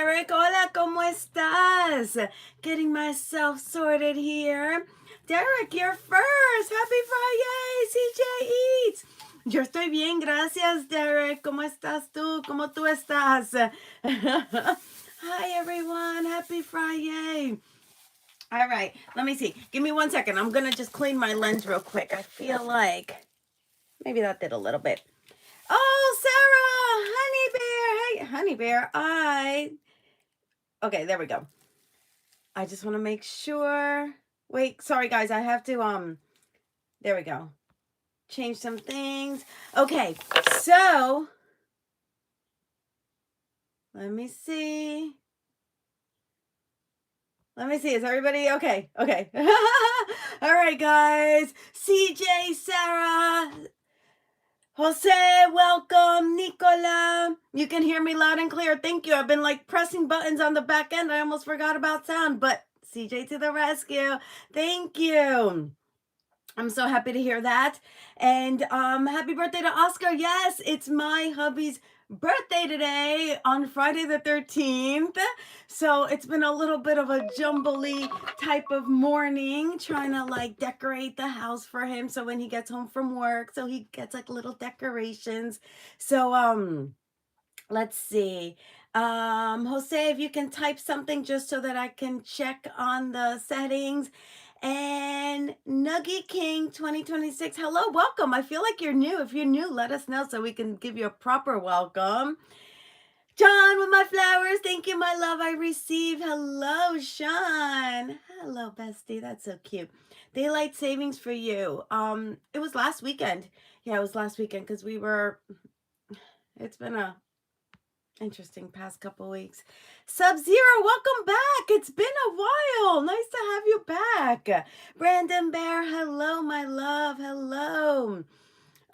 Derek. Hola, ¿cómo estás? Getting myself sorted here. Derek, you're first. Happy FriYay, CJ Eats. Yo estoy bien, gracias, Derek. ¿Cómo estás tú? ¿Cómo tú estás? Hi, everyone. Happy FriYay. All right, let me see. Give me 1 second. I'm going to just clean my lens real quick. I feel like maybe that did a little bit. Oh, Sarah, Honey Bear. Okay, there we go. I just want to make sure. Wait, sorry guys, I have to, there we go. Change some things. Okay, so, let me see. Is everybody okay? Okay. All right, guys. CJ, Sarah, Jose, welcome. Nicola, you can hear me loud and clear. Thank you. I've been like pressing buttons on the back end. I almost forgot about sound, but CJ to the rescue. Thank you. I'm so happy to hear that. And happy birthday to Oscar. Yes, it's my hubby's birthday today on Friday the 13th. So it's been a little bit of a jumbly type of morning, trying to like decorate the house for him. So when he gets home from work, so he gets like little decorations. So let's see. Jose, if you can type something just so that I can check on the settings. And Nuggy King 2026, hello, welcome. I feel like you're new. If you're new, let us know so we can give you a proper welcome. John with my flowers, thank you, my love, I receive. Hello, Sean. Hello, bestie, that's so cute. Daylight savings for you. It was last weekend. Yeah, it was last weekend because it's been a interesting past couple weeks. Sub-Zero, welcome back. It's been a while. Nice to have you back. Brandon Bear, hello, my love. Hello.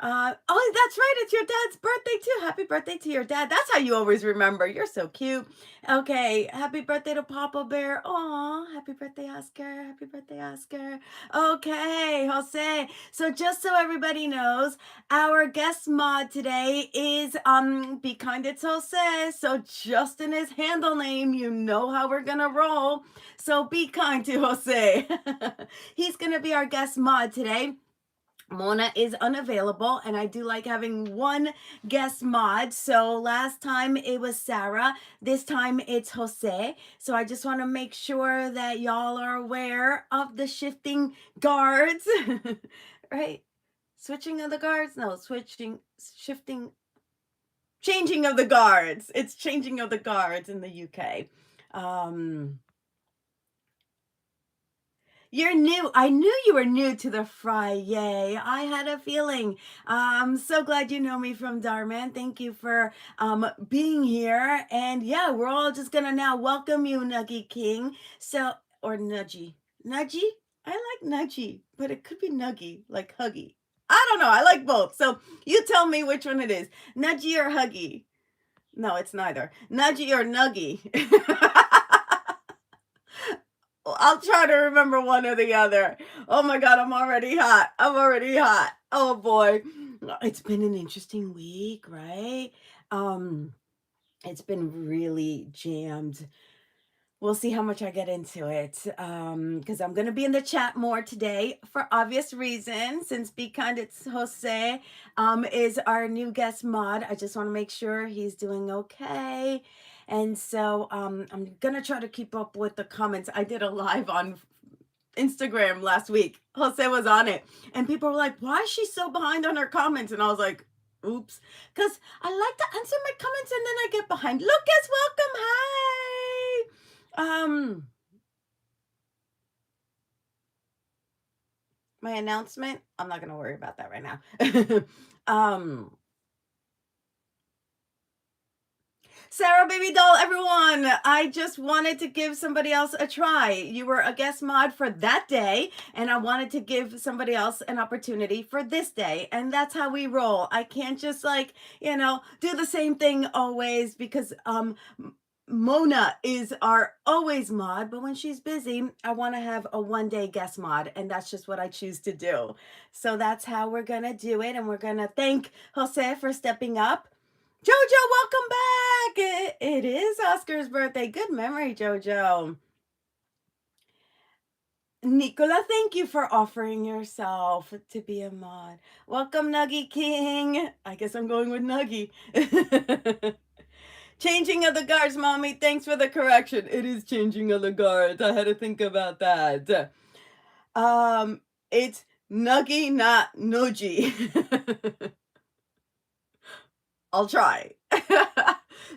Oh, that's right. It's your dad's birthday too. Happy birthday to your dad. That's how you always remember. You're so cute. Okay. Happy birthday to Papa Bear. Aw, happy birthday, Oscar. Happy birthday, Oscar. Okay, Jose. So just so everybody knows, our guest mod today is Be Kind It's Jose. So just in his handle name, you know how we're gonna roll. So be kind to Jose. He's gonna be our guest mod today. Mona is unavailable, and I do like having one guest mod. So last time it was Sarah, this time it's Jose. So I just want to make sure that y'all are aware of the shifting guards, right? Switching of the guards? No, changing of the guards. It's changing of the guards in the UK. You're new. I knew you were new to the FriYay. I had a feeling. I'm so glad you know me from Dhar, man. Thank you for being here. And yeah, we're all just gonna now welcome you, Nuggy King. So, or Nudgy. Nudgy? I like Nudgy, but it could be Nuggy, like Huggy. I don't know. I like both. So you tell me which one it is. Nudgy or Huggy? No, it's neither. Nudgy or Nuggy? I'll try to remember one or the other. Oh my God, I'm already hot. Oh boy. It's been an interesting week, right? It's been really jammed. We'll see how much I get into it. Because I'm gonna be in the chat more today for obvious reasons. Since Be Kind It's Jose is our new guest mod. I just want to make sure he's doing okay. And so I'm gonna try to keep up with the comments. I did a live on Instagram last week. Jose was on it, and people were like, "Why is she so behind on her comments?" And I was like, "Oops," because I like to answer my comments and then I get behind. Lucas, welcome. Hi. My announcement. I'm not gonna worry about that right now. Sarah, baby doll, everyone, I just wanted to give somebody else a try. You were a guest mod for that day, and I wanted to give somebody else an opportunity for this day. And that's how we roll. I can't just like, do the same thing always because Mona is our always mod, but when she's busy, I want to have a one-day guest mod, and that's just what I choose to do. So that's how we're going to do it, and we're going to thank Jose for stepping up. Jojo, welcome back. It is Oscar's birthday. Good memory, Jojo. Nicola, thank you for offering yourself to be a mod. Welcome, Nuggy King. I guess I'm going with Nuggy. Changing of the guards, Mommy. Thanks for the correction. It is changing of the guards. I had to think about that. It's Nuggy, not Noji. I'll try.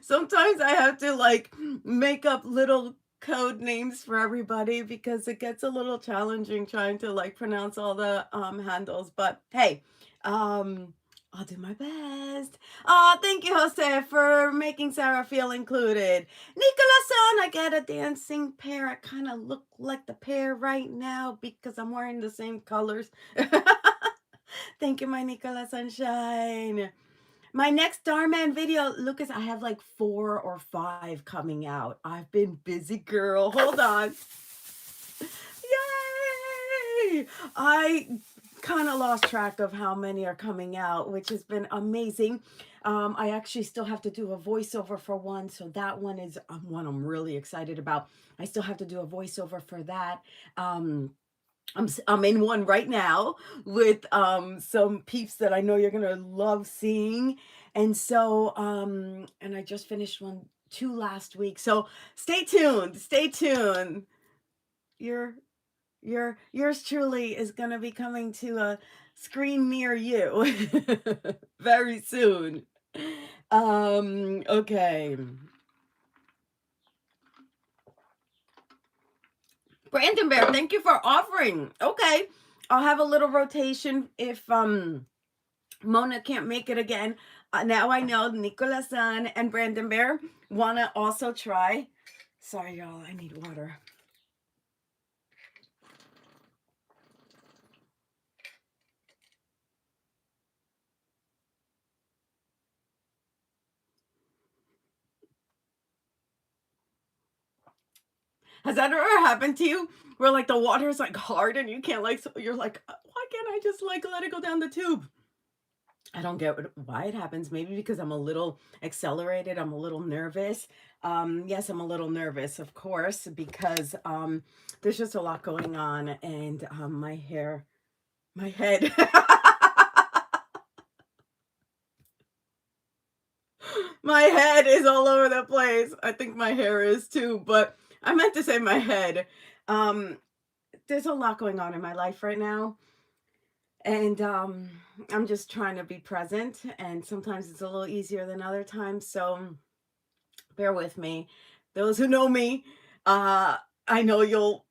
Sometimes I have to like make up little code names for everybody because it gets a little challenging trying to like pronounce all the handles. But hey, I'll do my best. Oh, thank you, Jose, for making Sarah feel included. Nicolas-san, I get a dancing pair. I kind of look like the pair right now because I'm wearing the same colors. Thank you, my Nicola Sunshine. My next Dhar video, Lucas, I have like 4 or 5 coming out. I've been busy, girl. Hold on. Yay! I kind of lost track of how many are coming out, which has been amazing. I actually still have to do a voiceover for one, so that one is one I'm really excited about. I still have to do a voiceover for that. I'm in one right now with some peeps that I know you're gonna love seeing. And so and I just finished 2 last week. So stay tuned. Stay tuned. Your yours truly is gonna be coming to a screen near you very soon. Okay. Brandon Bear, thank you for offering. Okay. I'll have a little rotation if Mona can't make it again. Now I know Nicolas-san and Brandon Bear want to also try. Sorry, y'all. I need water. Has that ever happened to you? Where like the water is like hard and you can't like, so you're like, why can't I just like let it go down the tube? I don't get why it happens. Maybe because I'm a little accelerated. I'm a little nervous. Yes, I'm a little nervous, of course, because there's just a lot going on, and my hair, my head. My head is all over the place. I think my hair is too, but I meant to say my head. Um, there's a lot going on in my life right now. And I'm just trying to be present. And sometimes it's a little easier than other times. So bear with me. Those who know me, I know you'll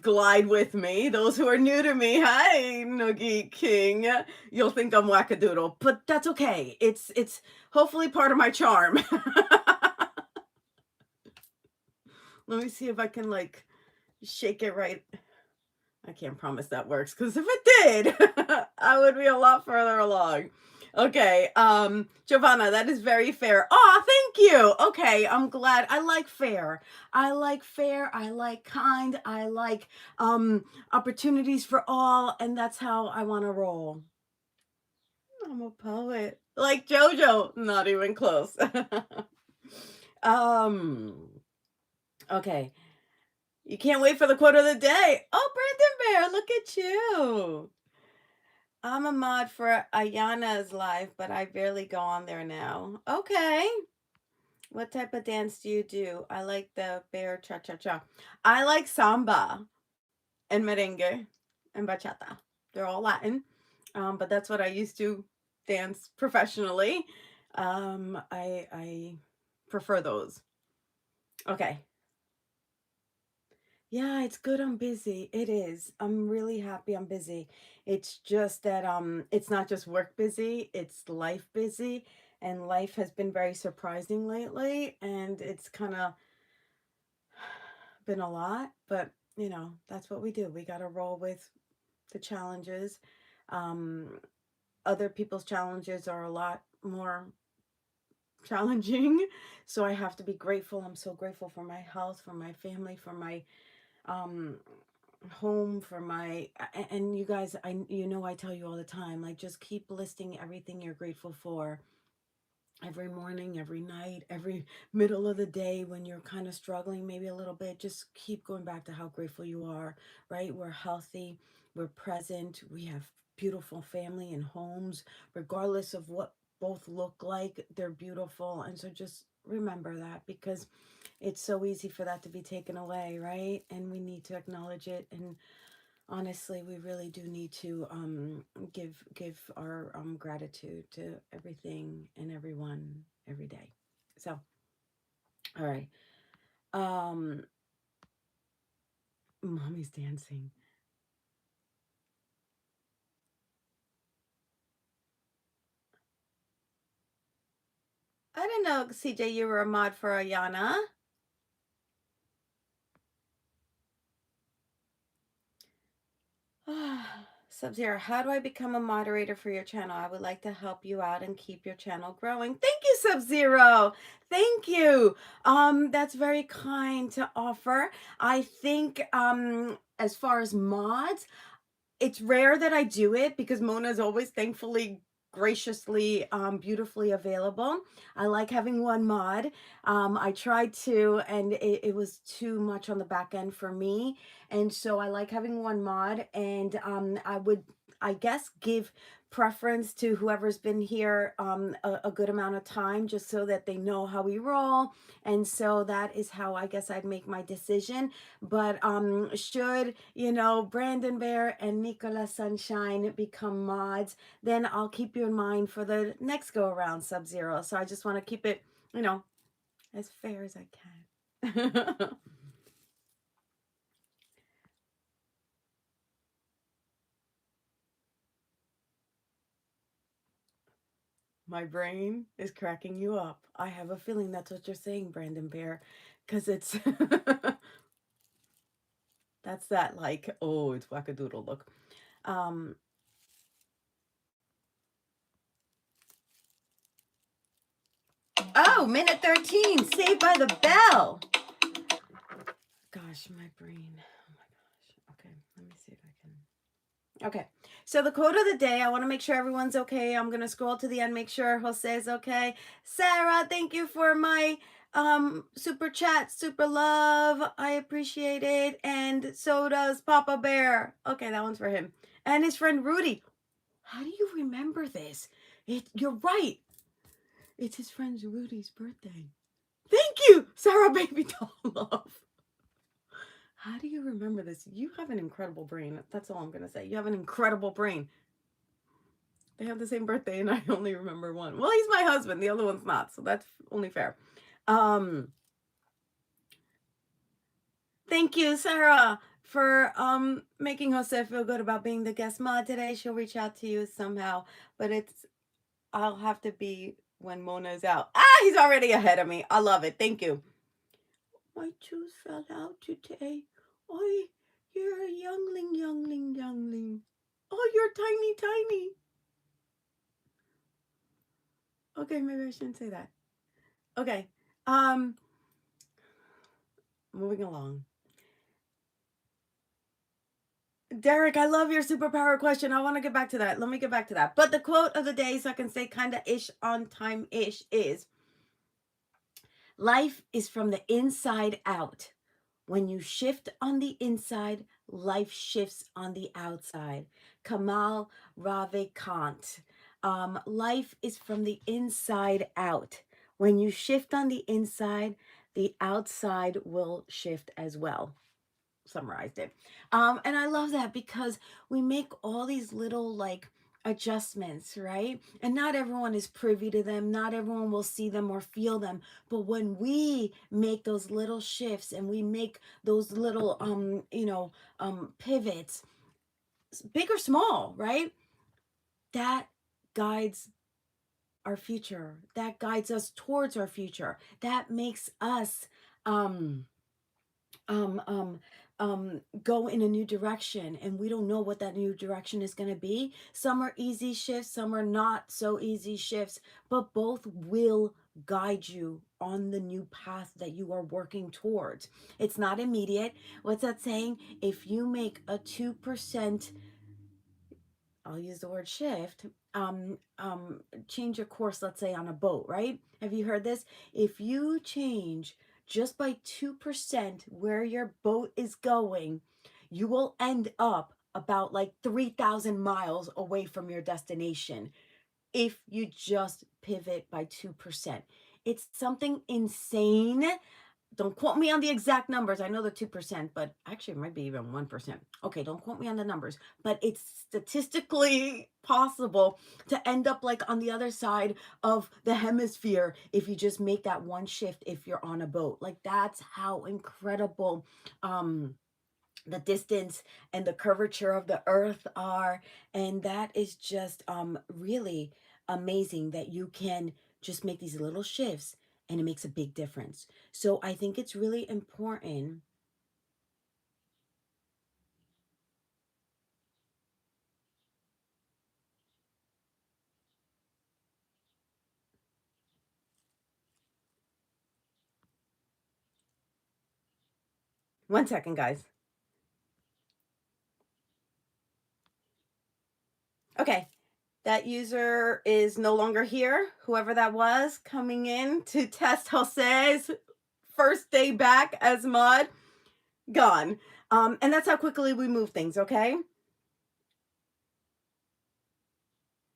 glide with me. Those who are new to me, hi, Noogie King. You'll think I'm wackadoodle, but that's okay. It's hopefully part of my charm. Let me see if I can like shake it right. I can't promise that works because if it did, I would be a lot further along. Okay, Jovanna, that is very fair. Oh, thank you. Okay, I'm glad. I like fair. I like fair. I like kind. I like opportunities for all, and that's how I want to roll. I'm a poet. Like JoJo, not even close. um, okay. You can't wait for the quote of the day. Oh, Brandon Bear, look at you. I'm a mod for Ayana's live, but I barely go on there now. Okay. What type of dance do you do? I like the bear cha-cha-cha. I like samba and merengue and bachata. They're all Latin, but that's what I used to dance professionally. I prefer those. Okay. Yeah, it's good I'm busy. It is. I'm really happy I'm busy. It's just that it's not just work busy, it's life busy, and life has been very surprising lately, and it's kind of been a lot, but you know, that's what we do. We got to roll with the challenges. Um Other people's challenges are a lot more challenging, so I have to be grateful. I'm so grateful for my health, for my family, for my um home, for my and you guys, I tell you all the time, like, just keep listing everything you're grateful for. every morning, every night, every middle of the day when you're kind of struggling, maybe a little bit, just keep going back to how grateful you are, right? We're healthy, we're present, we have beautiful family and homes, regardless of what both look like, they're beautiful. And so just remember that, because it's so easy for that to be taken away, right? And we need to acknowledge it. And honestly, we really do need to give our gratitude to everything and everyone every day. So, all right. Um, mommy's dancing. I didn't know, CJ, you were a mod for Ayana. Sub-Zero, how do I become a moderator for your channel? I would like to help you out and keep your channel growing. Thank you, Sub-Zero. Thank you. That's very kind to offer. I think as far as mods, it's rare that I do it because Mona is always thankfully graciously beautifully available. I like having one mod. I tried to, and it was too much on the back end for me, and so I like having one mod. And I would, I guess, give preference to whoever's been here a good amount of time, just so that they know how we roll. And so that is how I guess I'd make my decision. But should, you know, Brandon Bear and Nicola Sunshine become mods, then I'll keep you in mind for the next go around, Sub-Zero. So I just want to keep it, you know, as fair as I can. My brain is cracking you up. I have a feeling that's what you're saying, Brandon Bear, because it's that's that, like, oh, it's wackadoodle look. Um, oh, minute 13, Saved by the Bell. Gosh, my brain. Oh my gosh. Okay, let me see if I can. Okay, so the quote of the day, I want to make sure everyone's okay. I'm going to scroll to the end, make sure Jose is okay. Sarah, thank you for my super chat, super love. I appreciate it. And so does Papa Bear. Okay, that one's for him. And his friend Rudy. How do you remember this? You're right. It's his friend Rudy's birthday. Thank you, Sarah Baby Doll Love. How do you remember this? You have an incredible brain. That's all I'm going to say. You have an incredible brain. They have the same birthday and I only remember one. Well, he's my husband. The other one's not. So that's only fair. Um, thank you, Sarah, for making Jose feel good about being the guest mod today. She'll reach out to you somehow, but I'll have to be when Mona's out. Ah, he's already ahead of me. I love it. Thank you. My tooth fell out today. Oh, you're a youngling, youngling, youngling. Oh, you're tiny, tiny. Okay, maybe I shouldn't say that. Okay. Um, moving along. Derek, I love your superpower question. I want to get back to that. Let me get back to that. But the quote of the day, so I can say kind of ish on time ish, is life is from the inside out. When you shift on the inside, life shifts on the outside. Kamal Ravikant. Life is from the inside out. When you shift on the inside, the outside will shift as well. Summarized it. And I love that because we make all these little like adjustments, right? And not everyone is privy to them. Not everyone will see them or feel them. But when we make those little shifts and we make those little pivots, big or small, right? That guides our future. That guides us towards our future. That makes us um um um go in a new direction, and we don't know what that new direction is going to be. Some are easy shifts, some are not so easy shifts, but both will guide you on the new path that you are working towards. It's not immediate. What's that saying? If you make a 2% I'll use the word shift, change your course, let's say on a boat, right? Have you heard this? If you change just by 2% where your boat is going, you will end up about like 3,000 miles away from your destination if you just pivot by 2%. It's something insane. Don't quote me on the exact numbers. I know the 2%, but actually it might be even 1%. Okay, don't quote me on the numbers, but it's statistically possible to end up like on the other side of the hemisphere if you just make that one shift if you're on a boat. Like that's how incredible the distance and the curvature of the earth are, and that is just really amazing that you can just make these little shifts and it makes a big difference. So I think it's really important. One second, guys. Okay, that user is no longer here. Whoever that was coming in to test Jose's first day back as mod, gone. And that's how quickly we move things, okay?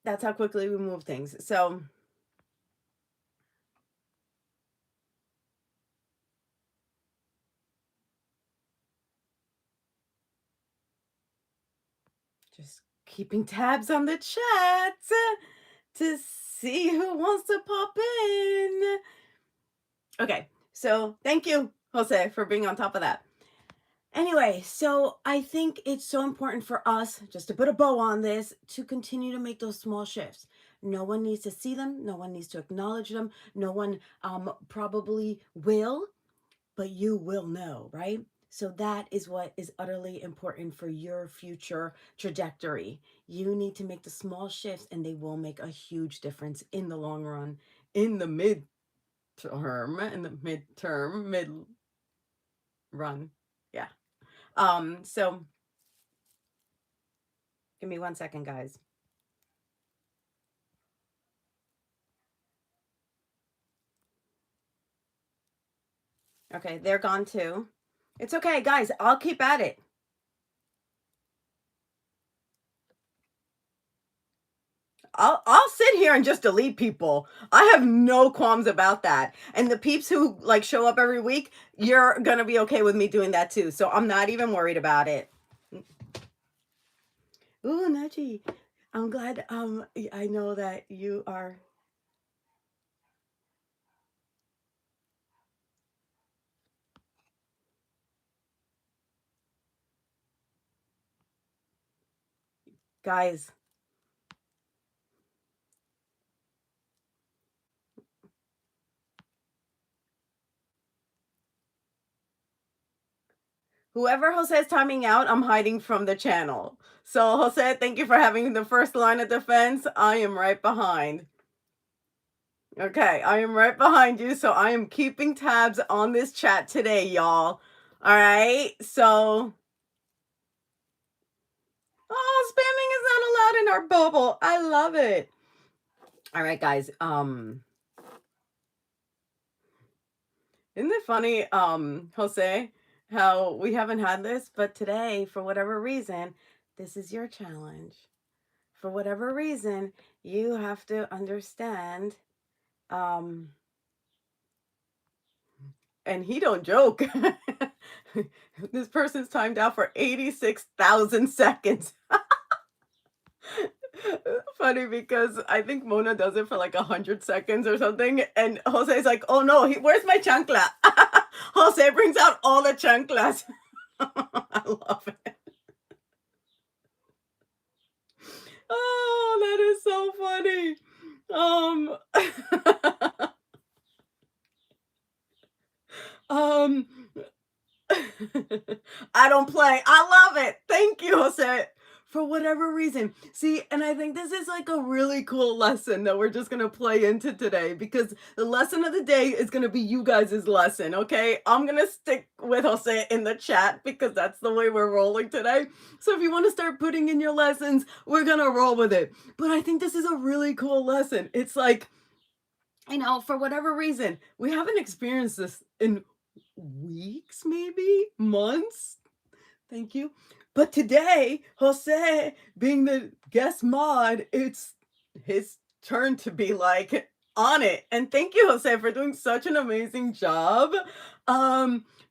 That's how quickly we move things. So just keeping tabs on the chat to see who wants to pop in. Okay, so thank you, Jose, for being on top of that. Anyway, so I think it's so important for us, just to put a bow on this, to continue to make those small shifts. No one needs to see them. No one needs to acknowledge them. No one probably will, but you will know, right? So that is what is utterly important for your future trajectory. You need to make the small shifts and they will make a huge difference in the long run, in the mid run. Yeah. So give me one second, guys. Okay, they're gone too. It's okay, guys. I'll keep at it. I'll sit here and just delete people. I have no qualms about that. And the peeps who like show up every week, you're gonna be okay with me doing that too. So I'm not even worried about it. Ooh, Nachi. I'm glad I know that you are. Guys, whoever Jose is timing out, I'm hiding from the channel. So Jose, thank you for having the first line of defense. I am right behind. Okay, I am right behind you, so I am keeping tabs on this chat today, y'all. All right, so oh, spamming is not allowed in our bubble. I love it. All right, guys. Isn't it funny, Jose, how we haven't had this, but today, for whatever reason, this is your challenge. For whatever reason, you have to understand. And he don't joke. This person's timed out for 86,000 seconds. Funny because I think Mona does it for like 100 seconds or something. And Jose's like, oh no, where's my chancla? Jose brings out all the chanclas. I love it. Oh, that is so funny. Um, I don't play. I love it. Thank you, Jose, for whatever reason. See, and I think this is like a really cool lesson that we're just going to play into today, because the lesson of the day is going to be you guys' lesson, okay? I'm going to stick with Jose in the chat because that's the way we're rolling today. So if you want to start putting in your lessons, we're going to roll with it. But I think this is a really cool lesson. It's like, for whatever reason, we haven't experienced this in weeks, maybe months. Thank you. But today, Jose, being the guest mod, it's his turn to be like on it. And thank you, Jose, for doing such an amazing job.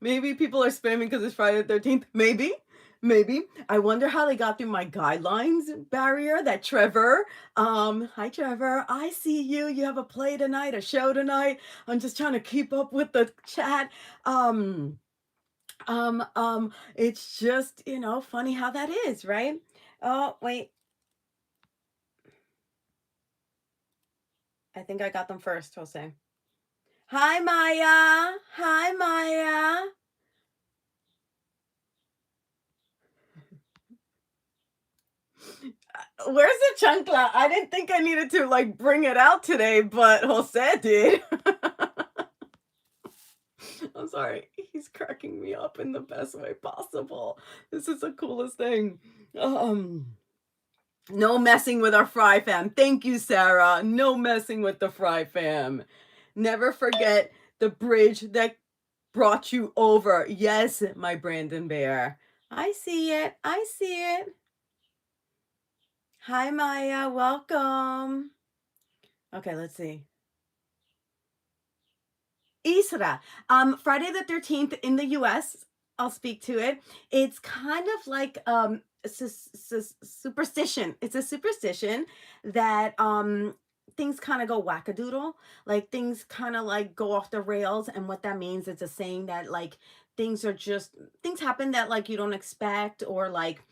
Maybe people are spamming because it's Friday the 13th. Maybe. I wonder how they got through my guidelines barrier. That Trevor. Hi Trevor. I see you. You have a play tonight, a show tonight. I'm just trying to keep up with the chat. It's just, funny how that is, right? Oh, wait. I think I got them first, Jose. Hi, Maya. Hi, Maya. Where's the chancla? I didn't think I needed to like bring it out today, but Jose did. I'm sorry. He's cracking me up in the best way possible. This is the coolest thing. No messing with our Fry fam. Thank you, Sarah. No messing with the Fry fam. Never forget the bridge that brought you over. Yes, my Brandon Bear. I see it. I see it. Hi, Maya. Welcome. Okay, let's see. Isra. Friday the 13th in the US. I'll speak to it. It's kind of like superstition. It's a superstition that things kind of go wackadoodle. Like things kind of like go off the rails. And what that means, it's a saying that like things happen that like you don't expect, or like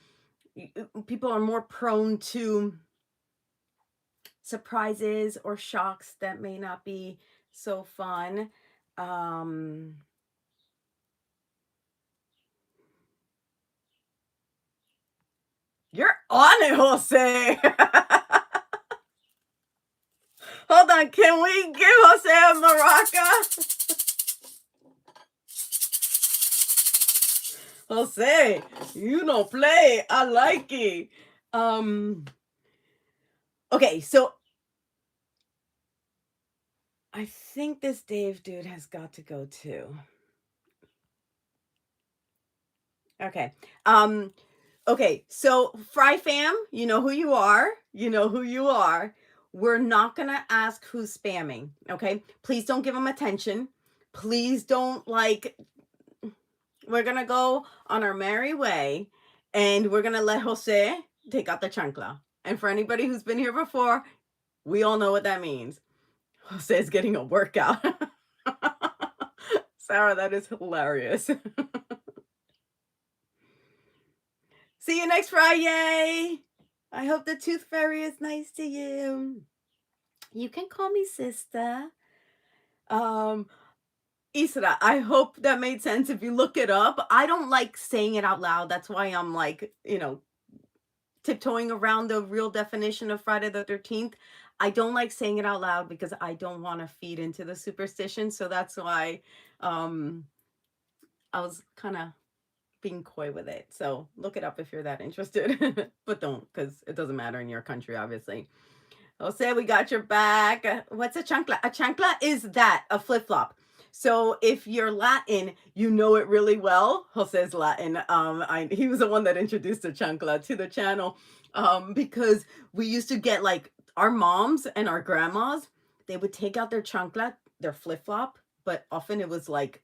people are more prone to surprises or shocks that may not be so fun. You're on it, Jose. Hold on, can we give Jose a maraca? Jose, you don't play. I like it. Okay, so I think this Dave dude has got to go too. Okay. Okay, so Fry fam, you know who you are. You know who you are. We're not gonna ask who's spamming. Okay, please don't give them attention. Please don't like. We're gonna go on our merry way, and we're gonna let Jose take out the chancla. And for anybody who's been here before, we all know what that means. Jose is getting a workout. Sarah, that is hilarious. See you next Friday. I hope the tooth fairy is nice to you. You can call me sister. Isra, I hope that made sense. If you look it up, I don't like saying it out loud. That's why I'm like, tiptoeing around the real definition of Friday the 13th. I don't like saying it out loud because I don't want to feed into the superstition. So that's why I was kind of being coy with it. So look it up if you're that interested, but don't, because it doesn't matter in your country, obviously. Jose, we got your back. What's a chancla? A chancla is a flip-flop. So if you're Latin, you know it really well. Jose's Latin. He was the one that introduced the chancla to the channel, because we used to get like our moms and our grandmas, they would take out their chancla, their flip-flop, but often it was like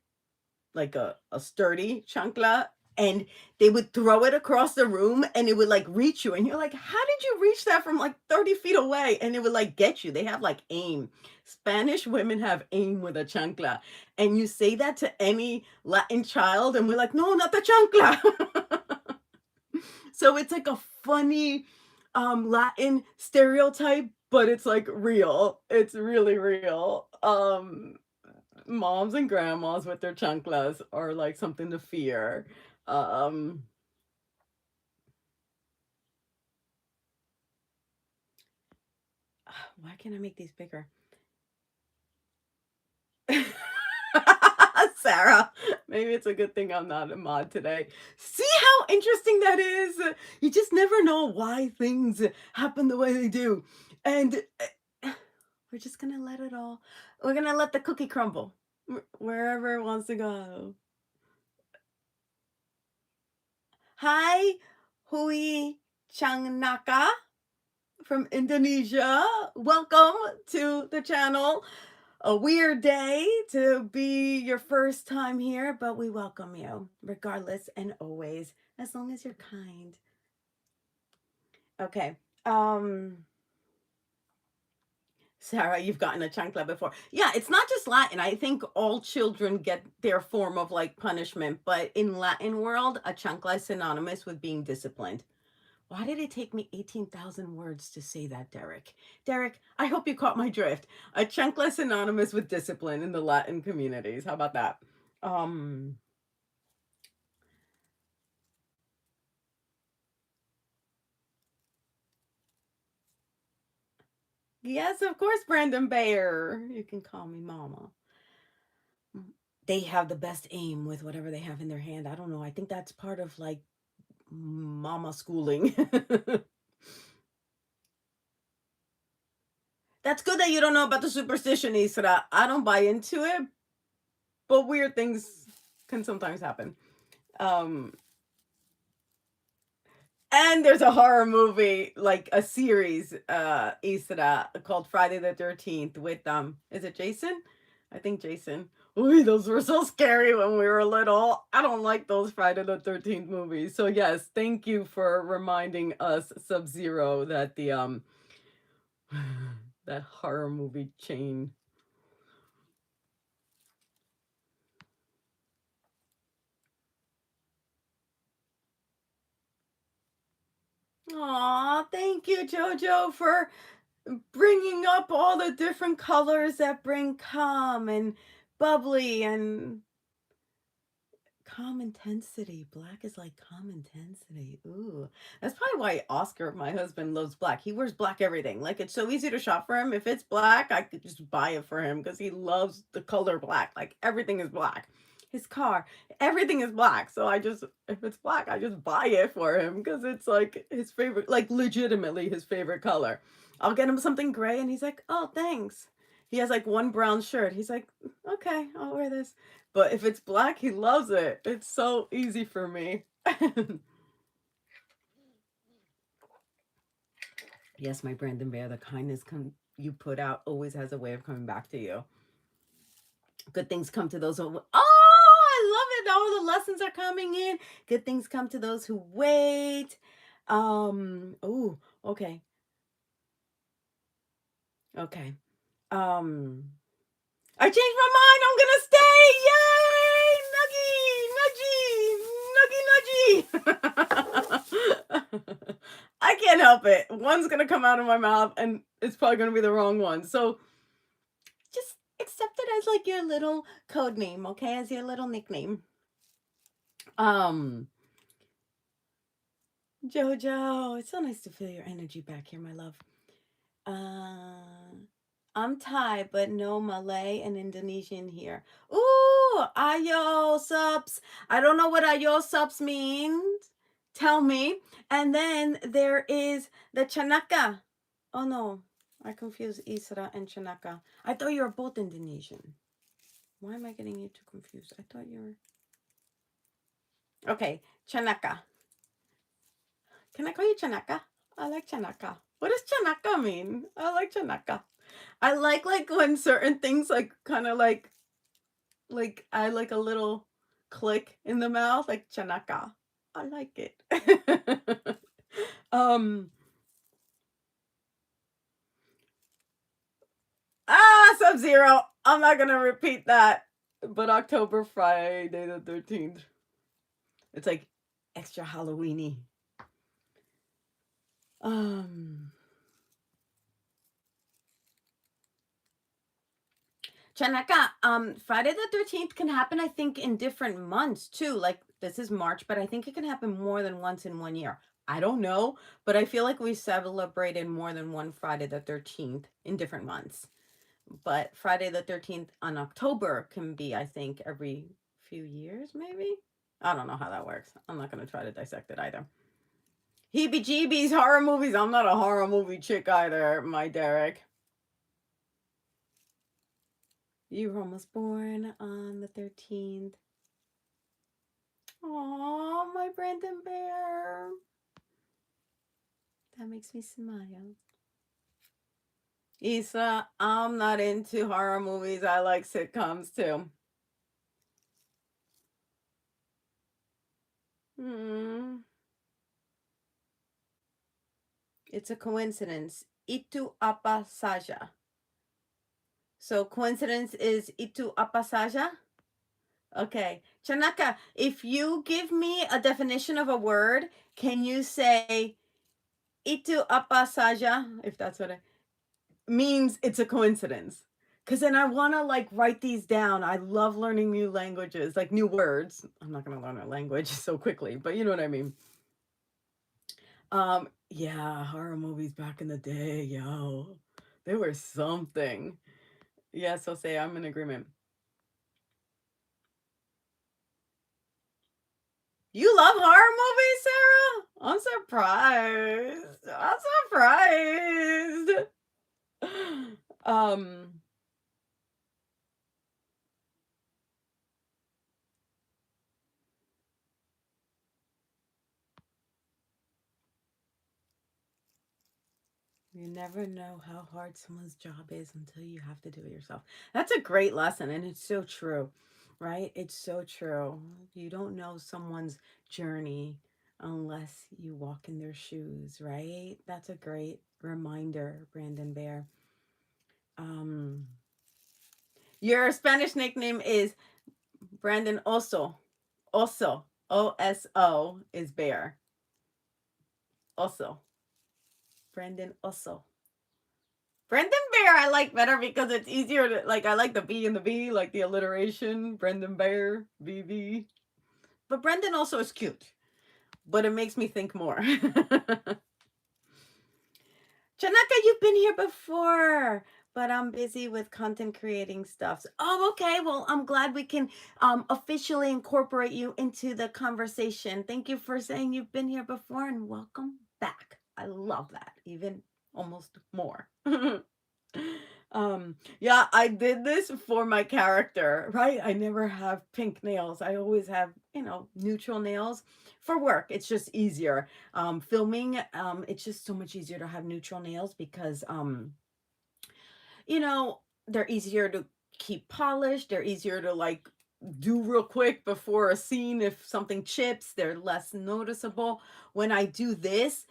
a sturdy chancla, and they would throw it across the room and it would like reach you, and you're like, how did you reach that from like 30 feet away? And it would like get you. They have like aim. Spanish women have aim with a chancla, and you say that to any Latin child and we're like, no, not the chancla. So it's like a funny Latin stereotype, but it's like real. It's really real. Moms and grandmas with their chanclas are like something to fear. Um, Why can't I make these bigger? Sarah, maybe it's a good thing I'm not a mod today. See how interesting that is? You just never know why things happen the way they do. And we're just gonna let it all, we're gonna let the cookie crumble wherever it wants to go. Hi, Hui Changnaka from Indonesia. Welcome to the channel. A weird day to be your first time here, but we welcome you regardless and always, as long as you're kind. Okay. Sarah, you've gotten a chancla before. Yeah, it's not just Latin. I think all children get their form of like punishment, but in Latin world, a chancla is synonymous with being disciplined. Why did it take me 18,000 words to say that, Derek? Derek, I hope you caught my drift. A chancla is synonymous with discipline in the Latin communities. How about that? Um, yes, of course, Brandon Bayer. You can call me Mama. They have the best aim with whatever they have in their hand. I don't know. I think that's part of like mama schooling. That's good that you don't know about the superstition, Isra. I don't buy into it, but weird things can sometimes happen. Um, and there's a horror movie, like a series, Isra, called Friday the 13th with is it Jason? I think Jason. Ooh, those were so scary when we were little. I don't like those Friday the 13th movies. So yes, thank you for reminding us, Sub-Zero, that the that horror movie chain. Aw, thank you, Jojo, for bringing up all the different colors that bring calm and bubbly and calm intensity. Black is like calm intensity. Ooh. That's probably why Oscar, my husband, loves black. He wears black everything. Like it's so easy to shop for him. If it's black, I could just buy it for him because he loves the color black. Like everything is black. His car, everything is black. So I just, if it's black, I just buy it for him because it's like his favorite, like legitimately his favorite color. I'll get him something gray and he's like, oh, thanks. He has like one brown shirt. He's like, okay, I'll wear this. But if it's black, he loves it. It's so easy for me. Yes, my Brandon Bear, the kindness you put out always has a way of coming back to you. Good things come to those who, I love it. All the lessons are coming in. Good things come to those who wait. Oh, okay. Okay. Um, I changed my mind. I'm gonna stay. Yay! Nuggy, nuggy, nuggy, nuggy. I can't help it. One's gonna come out of my mouth, and it's probably gonna be the wrong one. So just accept it as like your little code name, okay? As your little nickname. Um, Jojo, it's so nice to feel your energy back here, my love. I'm Thai, but no Malay and Indonesian here. Ooh, ayo subs. I don't know what ayo subs means. Tell me. And then there is the Chanaka. Oh no, I confuse Isra and Chanaka. I thought you were both Indonesian. Why am I getting you too confused? I thought you were. Okay, Chanaka. Can I call you Chanaka? I like Chanaka. What does Chanaka mean? I like Chanaka. I like when certain things like kind of like I like a little click in the mouth like Chanaka. I like it. um Sub-Zero. I'm not gonna repeat that. But October Friday the 13th. It's like extra Halloweeny. Um Chanaka, Friday the 13th can happen, I think, in different months too. Like this is March, but I think it can happen more than once in one year. I don't know, but I feel like we celebrated more than one Friday the 13th in different months. But Friday the 13th on October can be, I think, every few years, maybe. I don't know how that works. I'm not going to try to dissect it either. Heebie jeebies, horror movies. I'm not a horror movie chick either, my Derek. You were almost born on the 13th. Aw, my Brandon Bear. That makes me smile. Issa, I'm not into horror movies. I like sitcoms too. It's a coincidence. Itu apa saja. So coincidence is itu apa saja? Okay. Chanaka, if you give me a definition of a word, can you say itu apa saja? If that's what it means, it's a coincidence. Because then I want to like write these down. I love learning new languages, like new words. I'm not going to learn a language so quickly, but you know what I mean. Yeah, horror movies back in the day, yo. They were something. Yeah, so say I'm in agreement. You love horror movies, Sarah? I'm surprised. I'm surprised. Um, you never know how hard someone's job is until you have to do it yourself. That's a great lesson, and it's so true, right? It's so true. You don't know someone's journey unless you walk in their shoes, right? That's a great reminder, Brandon Bear. Um, your Spanish nickname is Brandon Oso. Oso. O-S-O is bear. Oso. Brandon Oso. Brendan Bear I like better because it's easier to like. I like the B and the B, like the alliteration. Brendan Bear, BB. But Brendan also is cute. But it makes me think more. Janaka, you've been here before, but I'm busy with content creating stuff. Oh, okay. Well, I'm glad we can officially incorporate you into the conversation. Thank you for saying you've been here before and welcome back. I love that, even almost more. Yeah, I did this for my character, right? I never have pink nails. I always have, neutral nails for work. It's just easier. Filming, it's just so much easier to have neutral nails because you know, they're easier to keep polished, they're easier to like do real quick before a scene. If something chips, they're less noticeable. When I do this,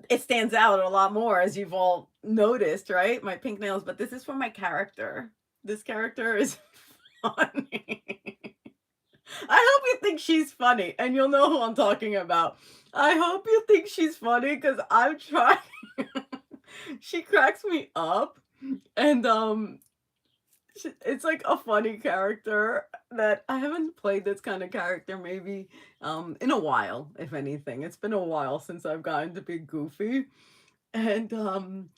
it stands out a lot more, as you've all noticed, right? My pink nails, but this is for my character. This character is funny. I hope you think she's funny and you'll know who I'm talking about. I hope you think she's funny because I'm trying. She cracks me up. And it's like a funny character that I haven't played this kind of character maybe in a while, if anything. It's been a while since I've gotten to be goofy. And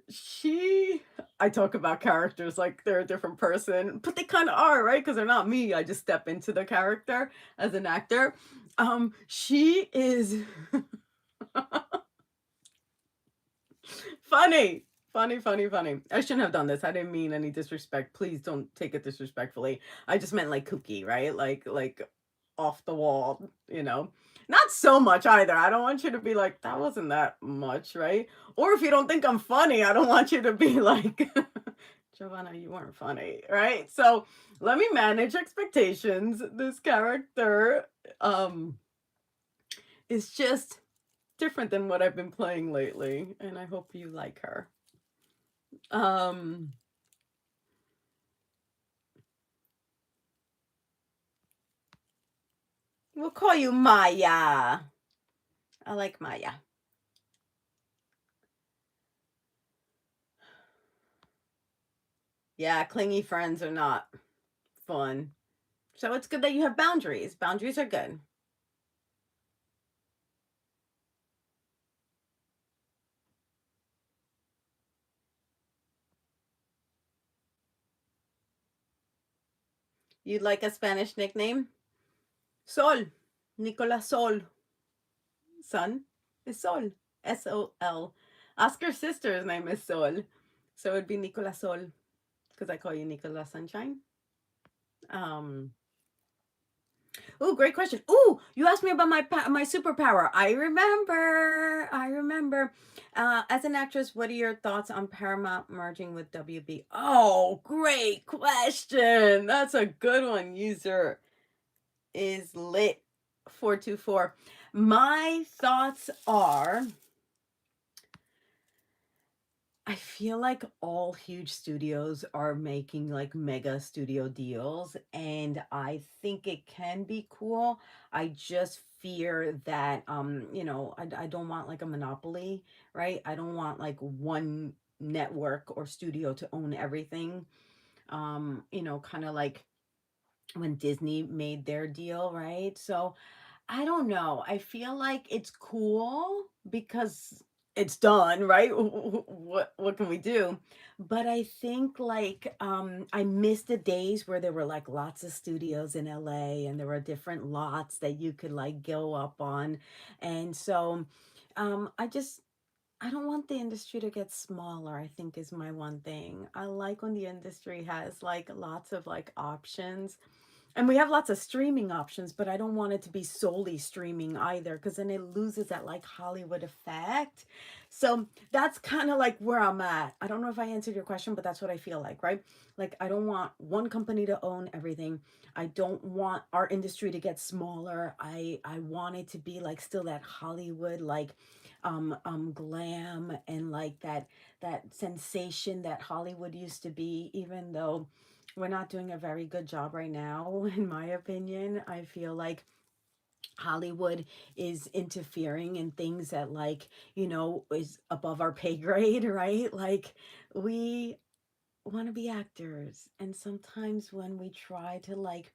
she I talk about characters like they're a different person, but they kind of are, right? Because they're not me. I just step into the character as an actor. She is funny. Funny. I shouldn't have done this. I didn't mean any disrespect. Please don't take it disrespectfully. I just meant like kooky, right? Like off the wall, you know. Not so much either. I don't want you to be like, that wasn't that much, right? Or if you don't think I'm funny, I don't want you to be like, Jovanna, you weren't funny, right? So let me manage expectations. This character is just different than what I've been playing lately, and I hope you like her. Um, we'll call you Maya. I like Maya. Yeah, clingy friends are not fun. So it's good that you have boundaries. Boundaries are good. You'd like a Spanish nickname? Sol. Nicola Sol. Sun is Sol. S-O-L. Oscar's sister's name is Sol. So it'd be Nicola Sol. Because I call you Nicola Sunshine. Oh, great question. Oh, you asked me about my superpower. I remember. As an actress, what are your thoughts on Paramount merging with WB? Oh, great question. That's a good one. User is lit 424. My thoughts are, I feel like all huge studios are making like mega studio deals, and I think it can be cool. I just fear that I don't want like a monopoly, right? I don't want like one network or studio to own everything. Kind of like when Disney made their deal, right? So I don't know. I feel like it's cool because it's done, right? What can we do? But I think like I miss the days where there were like lots of studios in LA and there were different lots that you could like go up on. And so I don't want the industry to get smaller, I think is my one thing. I like when the industry has like lots of like options, and we have lots of streaming options, but I don't want it to be solely streaming either, because then it loses that like Hollywood effect. So that's kind of like where I'm at. I don't know if I answered your question, but that's what I feel like, right? Like I don't want one company to own everything. I don't want our industry to get smaller. I want it to be like still that Hollywood like glam and like that sensation that Hollywood used to be, even though we're not doing a very good job right now, in my opinion. I feel like Hollywood is interfering in things that like, is above our pay grade, right? Like we want to be actors, and sometimes when we try to like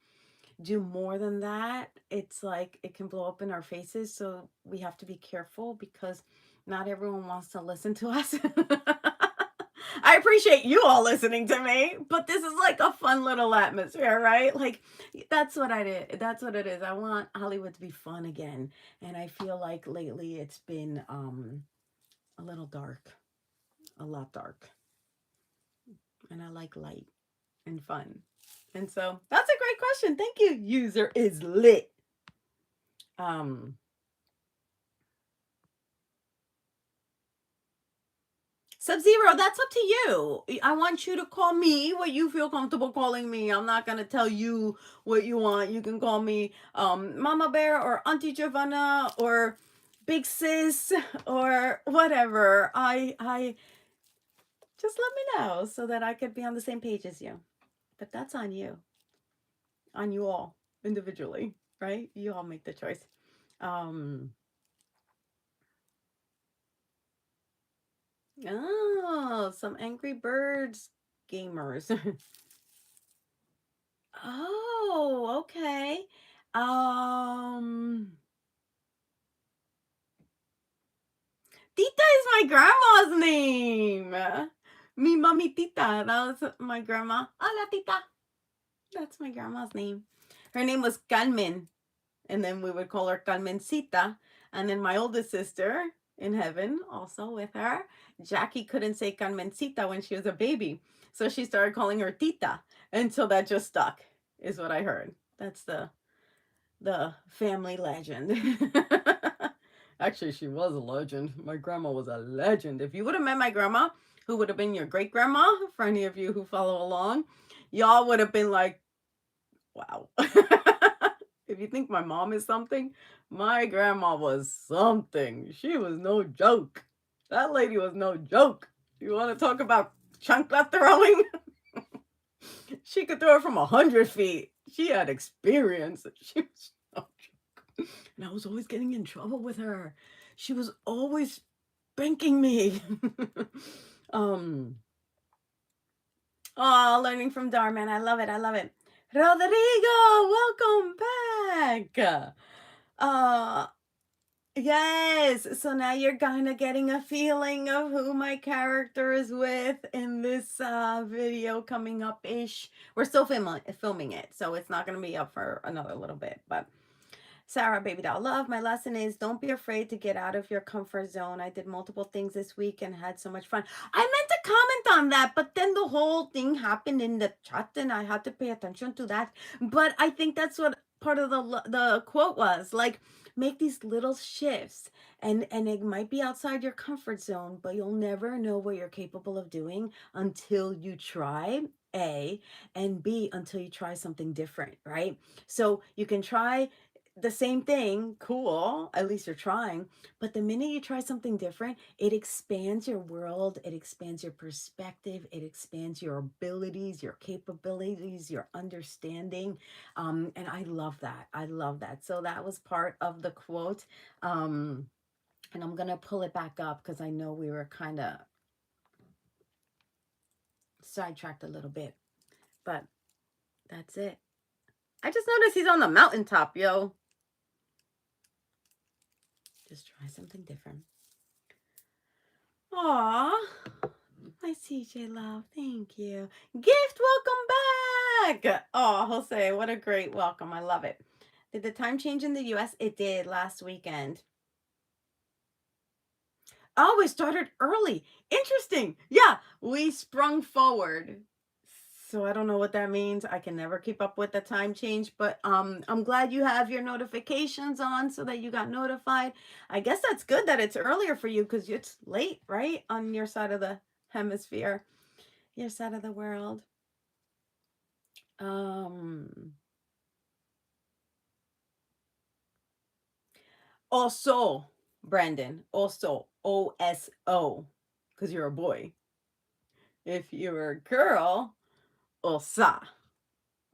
do more than that, it's like it can blow up in our faces. So we have to be careful because not everyone wants to listen to us. I appreciate you all listening to me, but this is like a fun little atmosphere, right? Like that's what I did. That's what it is. I want Hollywood to be fun again. And I feel like lately it's been a little dark, a lot dark. And I like light and fun. And so that's a great question. Thank you. User is lit. Sub-Zero, that's up to you. I want you to call me what you feel comfortable calling me. I'm not going to tell you what you want. You can call me Mama Bear or Auntie Jovanna or Big Sis or whatever. I just let me know so that I could be on the same page as you. But that's on you. On you all individually, right? You all make the choice. Oh, some Angry Birds gamers. Oh, okay. Um, Tita is my grandma's name. Mi mami Tita. That was my grandma. Hola, Tita. That's my grandma's name. Her name was Carmen, and then we would call her Carmencita. And then my oldest sister in heaven, also with her, Jackie couldn't say Carmencita when she was a baby. So she started calling her Tita until that just stuck, is what I heard. That's the family legend. Actually, she was a legend. My grandma was a legend. If you would have met my grandma, who would have been your great grandma, for any of you who follow along, y'all would have been like, wow. If you think my mom is something, my grandma was something. She was no joke. That lady was no joke. You want to talk about chancla throwing? She could throw it from 100 feet. She had experience. She was no joke. And I was always getting in trouble with her. She was always spanking me. um oh, learning from Dhar, man. I love it. I love it. Rodrigo, welcome back. Uh Yes. So now you're kind of getting a feeling of who my character is with in this video coming up ish. We're still filming it, so it's not going to be up for another little bit. But Sarah, baby doll love, my lesson is don't be afraid to get out of your comfort zone. I did multiple things this week and had so much fun. I meant to comment on that, but then the whole thing happened in the chat and I had to pay attention to that. But I think that's what part of the quote was, like, make these little shifts, and it might be outside your comfort zone, but you'll never know what you're capable of doing until you try, A, and B, until you try something different, right? So you can try the same thing, cool, at least you're trying, but the minute you try something different, it expands your world, it expands your perspective, it expands your abilities, your capabilities, your understanding. And I love that. I love that. So that was part of the quote. And I'm gonna pull it back up because I know we were kind of sidetracked a little bit, but that's it. I just noticed he's on the mountaintop, yo. Just try something different. Aw, my CJ love, thank you. Gift, welcome back. Oh, Jose, what a great welcome. I love it. Did the time change in the US? It did last weekend. Oh, we started early. Interesting. Yeah, we sprung forward. So I don't know what that means. I can never keep up with the time change, but I'm glad you have your notifications on so that you got notified. I guess that's good that it's earlier for you because it's late, right? On your side of the hemisphere, your side of the world. Also, Brandon, also OSO, because you're a boy. If you're a girl, OSA.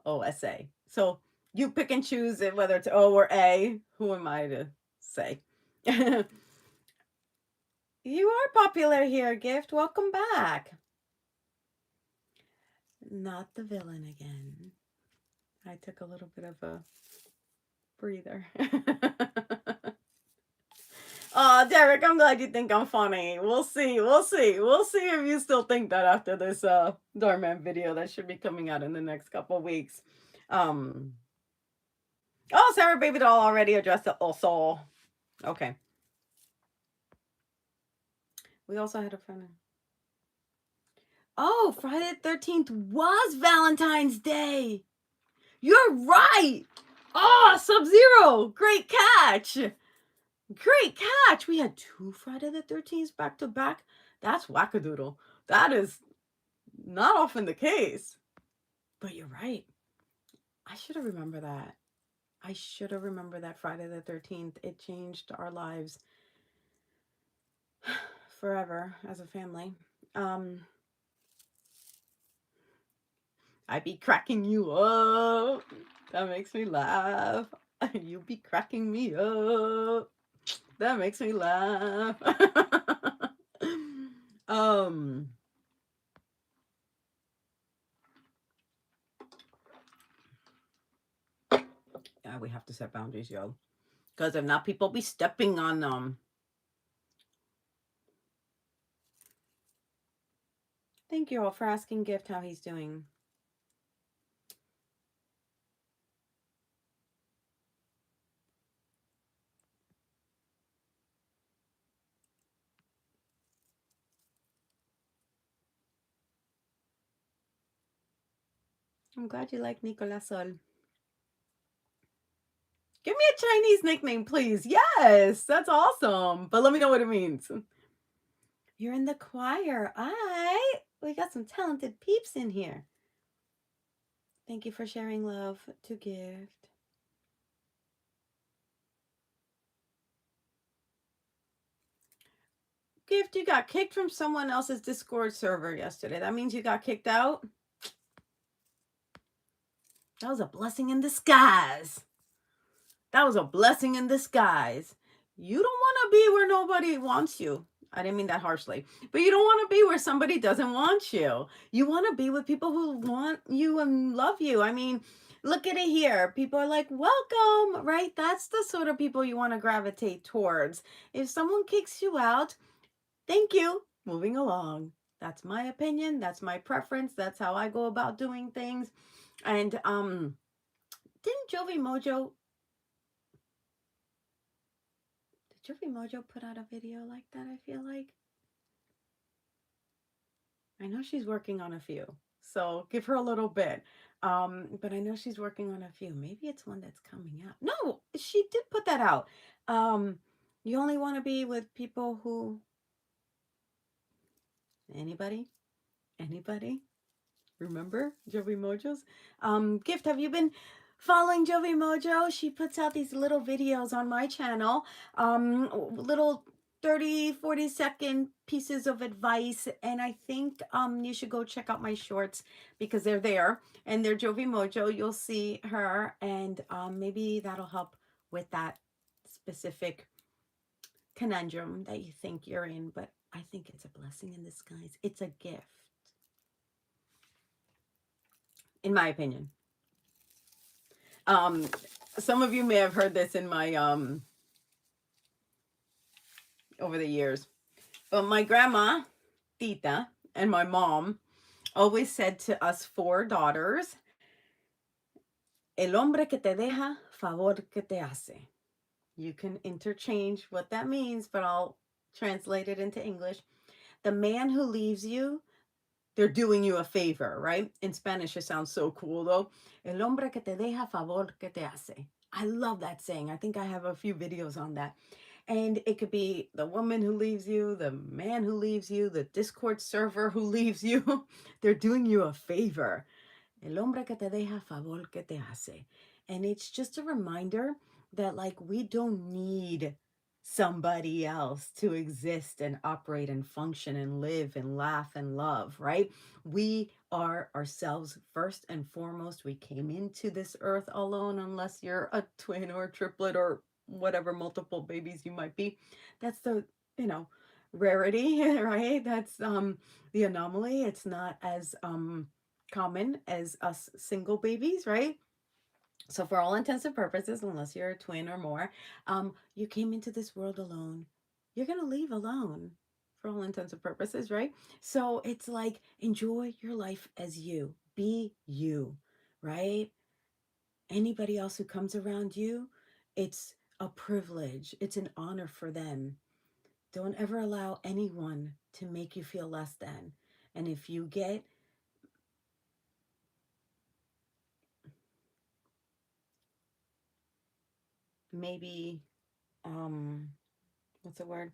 OSA. So you pick and choose it, whether it's O or A. Who am I to say? You are popular here, Gift. Welcome back. Not the villain again. I took a little bit of a breather. Oh, Derek, I'm glad you think I'm funny. We'll see. We'll see. We'll see if you still think that after this Dhar Mann video that should be coming out in the next couple of weeks. Oh, Sarah Baby Doll already addressed it also. Okay. We also had a friend. Oh, Friday the 13th was Valentine's Day. You're right. Oh, Sub-Zero. Great catch. Great catch. We had two Friday the 13th back to back. That's wackadoodle. That is not often the case. But you're right. I should have remembered that. I should have remembered that Friday the 13th. It changed our lives forever as a family. I be cracking you up. That makes me laugh. You be cracking me up. That makes me laugh. Yeah, we have to set boundaries, yo. Because if not, people be stepping on them. Thank you all for asking Gift how he's doing. I'm glad you like Nicolas Sol. Give me a Chinese nickname, please. Yes, that's awesome. But let me know what it means. You're in the choir. We got some talented peeps in here. Thank you for sharing love to Gift. Gift, you got kicked from someone else's Discord server yesterday. That means you got kicked out? That was a blessing in disguise. That was a blessing in disguise. You don't want to be where nobody wants you. I didn't mean that harshly. But you don't want to be where somebody doesn't want you. You want to be with people who want you and love you. I mean, Look at it here. People are like, welcome, right? That's the sort of people you want to gravitate towards. If someone kicks you out, thank you. Moving along. That's my opinion. That's my preference. That's how I go about doing things. And didn't Jovi Mojo put out a video like that, I feel like? I know she's working on a few. So give her a little bit. But I know she's working on a few. Maybe it's one that's coming out. No, she did put that out. You only want to be with people who anybody? Anybody? Remember Jovi Mojo's? Gift, have you been following Jovi Mojo? She puts out these little videos on my channel, little 30-40 second pieces of advice, and I think you should go check out my shorts because they're there and they're Jovi Mojo. You'll see her, and maybe that'll help with that specific conundrum that you think you're in. But I think it's a blessing in disguise. It's a gift, in my opinion. Um, some of you may have heard this in my over the years, but my grandma, Tita, and my mom always said to us four daughters, "El hombre que te deja, favor que te hace." You can interchange what that means, but I'll translate it into English. The man who leaves you, they're doing you a favor, right? In Spanish, it sounds so cool though. El hombre que te deja, favor que te hace. I love that saying. I think I have a few videos on that. And it could be the woman who leaves you, the man who leaves you, the Discord server who leaves you. They're doing you a favor. El hombre que te deja, favor que te hace. And it's just a reminder that, like, we don't need somebody else to exist and operate and function and live and laugh and love, right? We are ourselves first and foremost. We came into this earth alone, unless you're a twin or a triplet or whatever multiple babies you might be. That's the, rarity, right? That's the anomaly. It's not as common as us single babies, right? So for all intents and purposes, unless you're a twin or more, you came into this world alone. You're going to leave alone for all intents and purposes, right? So it's like, enjoy your life as you. Be you, right? Anybody else who comes around you, it's a privilege. It's an honor for them. Don't ever allow anyone to make you feel less than. And if you get maybe what's the word,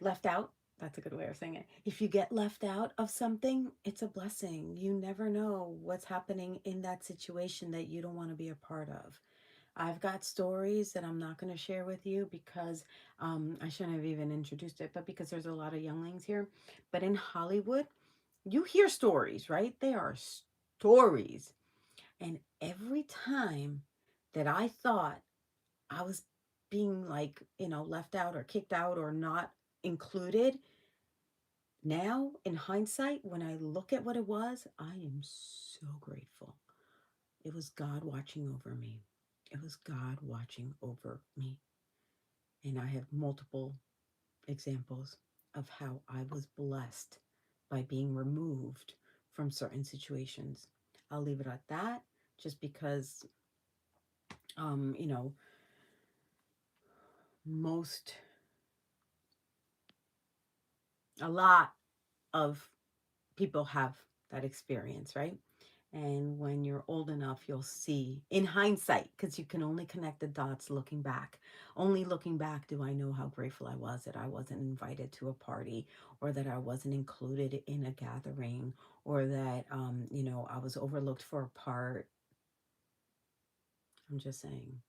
left out, that's a good way of saying it. If you get left out of something, it's a blessing. You never know what's happening in that situation that you don't want to be a part of. I've got stories that I'm not going to share with you because I shouldn't have even introduced it, but because there's a lot of younglings here. But in Hollywood, you hear stories, right? They are stories. And every time that I thought I was being, like, left out or kicked out or not included, now in hindsight, when I look at what it was, I am so grateful. It was God watching over me. It was God watching over me. And I have multiple examples of how I was blessed by being removed from certain situations. I'll leave it at that, just because um, you know, most a lot of people have that experience, right? And when you're old enough, you'll see in hindsight, because you can only connect the dots looking back. Only looking back do I know how grateful I was that I wasn't invited to a party, or that I wasn't included in a gathering, or that, I was overlooked for a part. I'm just saying,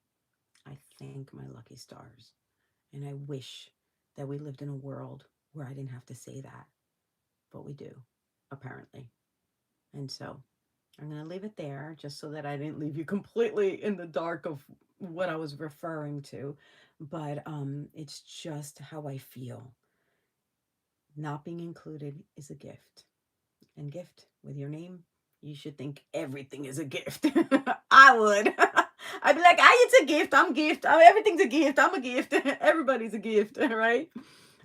I thank my lucky stars. And I wish that we lived in a world where I didn't have to say that, but we do, apparently. And so I'm going to leave it there, just so that I didn't leave you completely in the dark of what I was referring to. But it's just how I feel. Not being included is a gift. And gift with your name, you should think everything is a gift. I would. I'd be like, it's a gift. I'm gift. Everything's a gift. I'm a gift. Everybody's a gift, right?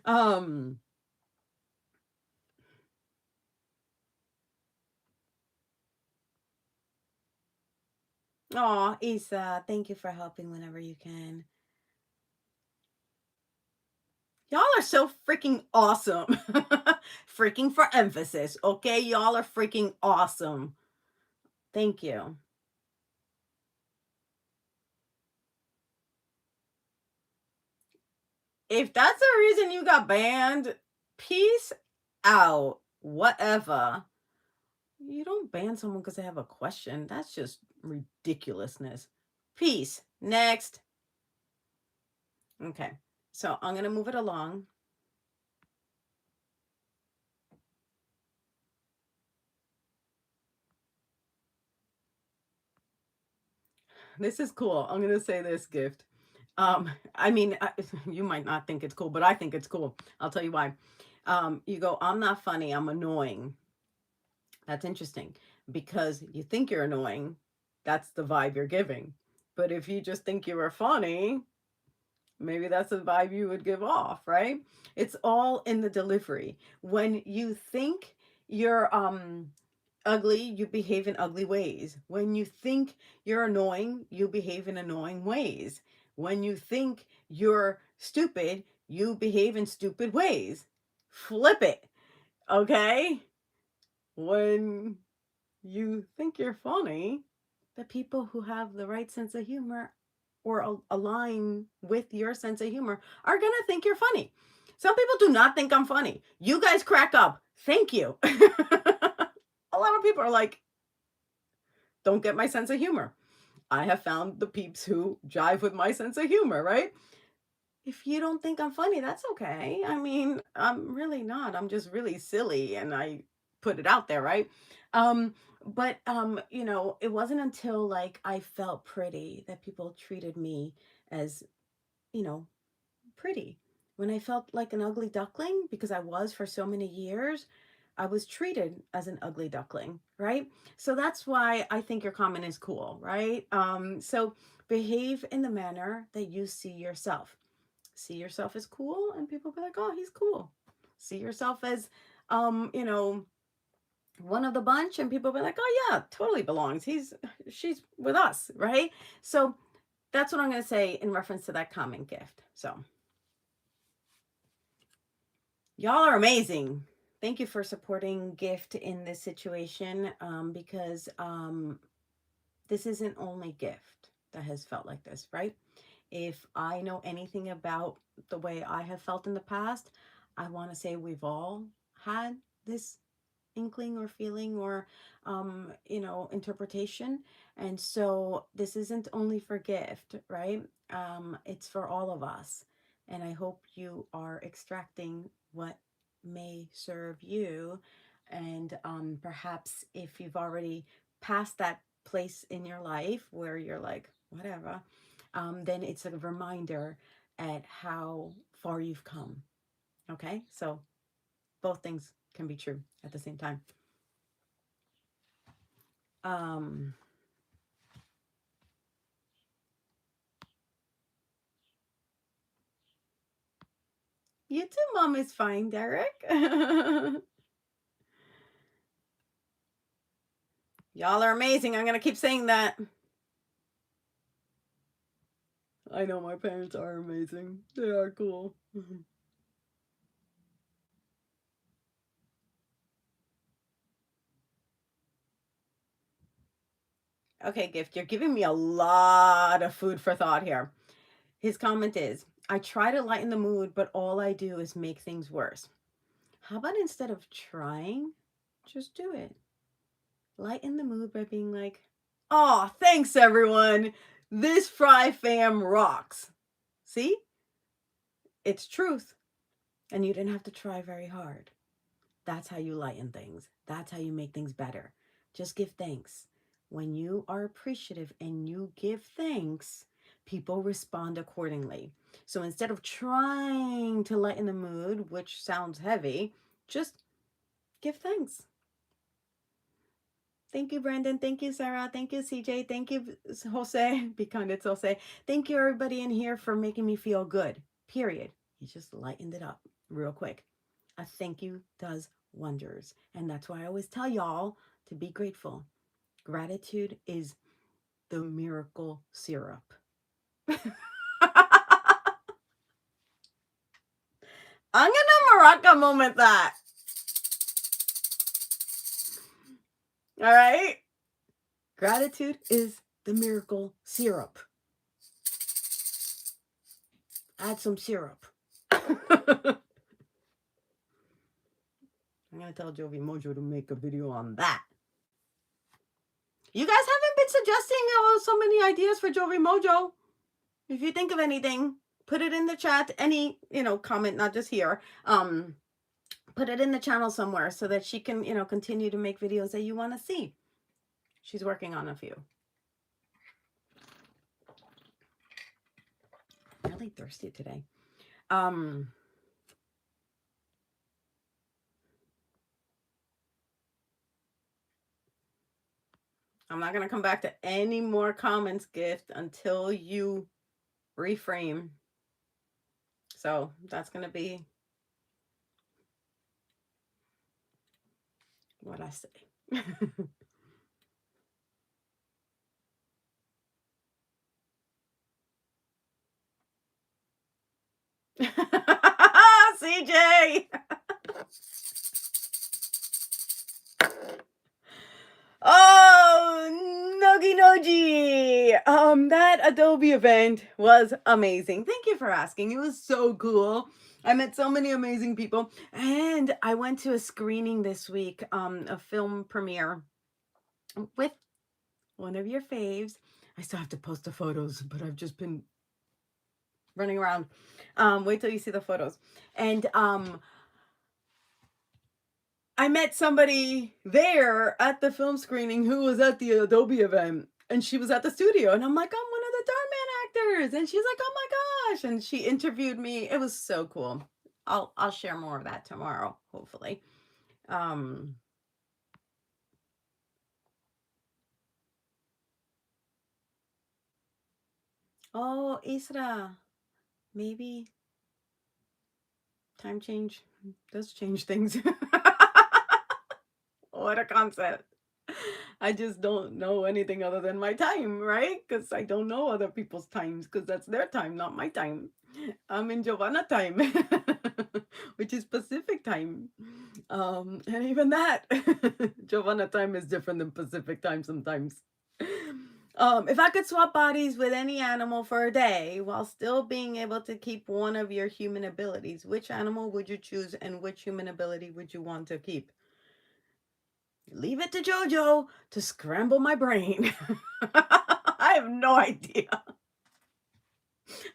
Um, oh, Isa, thank you for helping whenever you can. Y'all are so freaking awesome. Freaking for emphasis, okay? Y'all are freaking awesome. Thank you. If that's the reason you got banned, peace out. Whatever. You don't ban someone because they have a question. That's just ridiculousness. Peace. Next. Okay. So I'm going to move it along. This is cool. I'm going to say this gift. I mean, you might not think it's cool, but I think it's cool. I'll tell you why. You go, I'm not funny, I'm annoying. That's interesting because you think you're annoying. That's the vibe you're giving. But if you just think you were funny, maybe that's the vibe you would give off, right? It's all in the delivery. When you think you're ugly, you behave in ugly ways. When you think you're annoying, you behave in annoying ways. When you think you're stupid, you behave in stupid ways. Flip it, okay? When you think you're funny, the people who have the right sense of humor or align with your sense of humor are going to think you're funny. Some people do not think I'm funny. You guys crack up. Thank you. A lot of people are like, don't get my sense of humor. I have found the peeps who jive with my sense of humor, right? If you don't think I'm funny, that's okay. I mean, I'm really not. I'm just really silly and I put it out there, right? But you know, it wasn't until like I felt pretty that people treated me as, you know, pretty. When I felt like an ugly duckling, because I was for so many years, I was treated as an ugly duckling, right? So that's why I think your comment is cool, right? So behave in the manner that you see yourself. See yourself as cool, and people be like, "Oh, he's cool." See yourself as, you know, one of the bunch, and people be like, "Oh yeah, totally belongs. She's with us," right? So that's what I'm going to say in reference to that comment gift. So y'all are amazing. Thank you for supporting Gift in this situation, because this isn't only Gift that has felt like this, right? If I know anything about the way I have felt in the past, I want to say we've all had this inkling or feeling or you know, interpretation. And so this isn't only for Gift, right? It's for all of us. And I hope you are extracting what may serve you. And perhaps if you've already passed that place in your life where you're like, whatever, then it's a reminder at how far you've come. Okay, so both things can be true at the same time. Um, you too, Mom is fine, Derek. Y'all are amazing. I'm gonna keep saying that. I know my parents are amazing. They are cool. Okay, Gift, you're giving me a lot of food for thought here. His comment is, I try to lighten the mood, but all I do is make things worse. How about instead of trying, just do it? Lighten the mood by being like, oh, thanks everyone. This Fry fam rocks. See? It's truth. And you didn't have to try very hard. That's how you lighten things. That's how you make things better. Just give thanks. When you are appreciative and you give thanks, people respond accordingly. So instead of trying to lighten the mood, which sounds heavy, just give thanks. Thank you, Brandon. Thank you, Sarah. Thank you, CJ. Thank you, Jose. Be kind, it's Jose. Thank you, everybody in here, for making me feel good. Period. He just lightened it up real quick. A thank you does wonders. And that's why I always tell y'all to be grateful. Gratitude is the miracle syrup. I'm gonna Maraca moment that. All right? Gratitude is the miracle syrup. Add some syrup. I'm gonna tell Jovi Mojo to make a video on that. You guys haven't been suggesting so many ideas for Jovi Mojo. If you think of anything, put it in the chat. Any, comment, not just here. Put it in the channel somewhere so that she can, continue to make videos that you want to see. She's working on a few. I'm really thirsty today. I'm not going to come back to any more comments, Gift, until you reframe. So that's going to be what I say. CJ! Oh, Nogi Noji! That Adobe event was amazing. Thank you for asking. It was so cool. I met so many amazing people. And I went to a screening this week, a film premiere with one of your faves. I still have to post the photos, but I've just been running around. Wait till you see the photos. And I met somebody there at the film screening who was at the Adobe event, and she was at the studio, and I'm like, I'm one of the Dhar Mann actors, and she's like, oh my gosh, and she interviewed me. It was so cool. I'll share more of that tomorrow, hopefully. Oh, Isra, maybe time change does change things. What a concept. I just don't know anything other than my time, right? Because I don't know other people's times, because that's their time, not my time. I'm in Jovanna time, which is Pacific time. And even that, Jovanna time is different than Pacific time sometimes. If I could swap bodies with any animal for a day while still being able to keep one of your human abilities, which animal would you choose, and which human ability would you want to keep? Leave it to Jojo to scramble my brain. I have no idea.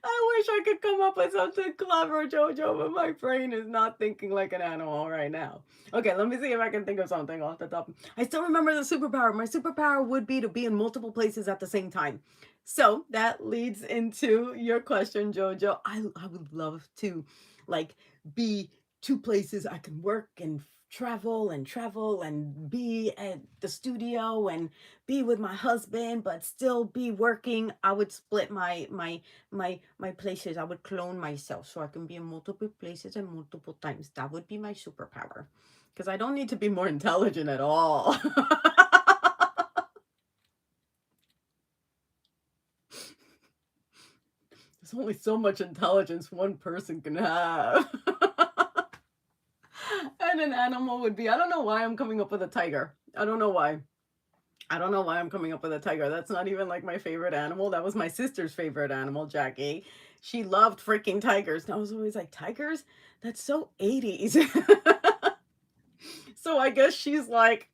I wish I could come up with something clever, Jojo, but my brain is not thinking like an animal right now. Okay, let me see if I can think of something off the top. I still remember the superpower. My superpower would be to be in multiple places at the same time. So that leads into your question, Jojo. I would love to, be two places I can work and travel and be at the studio and be with my husband but still be working. I would split my places. I would clone myself so I can be in multiple places and multiple times. That would be my superpower, because I don't need to be more intelligent at all. There's only so much intelligence one person can have. And an animal would be, I don't know why I'm coming up with a tiger. I don't know why I'm coming up with a tiger. That's not even like my favorite animal. That was my sister's favorite animal, Jackie. She loved freaking tigers. And I was always like, tigers? That's so 80s. So I guess she's like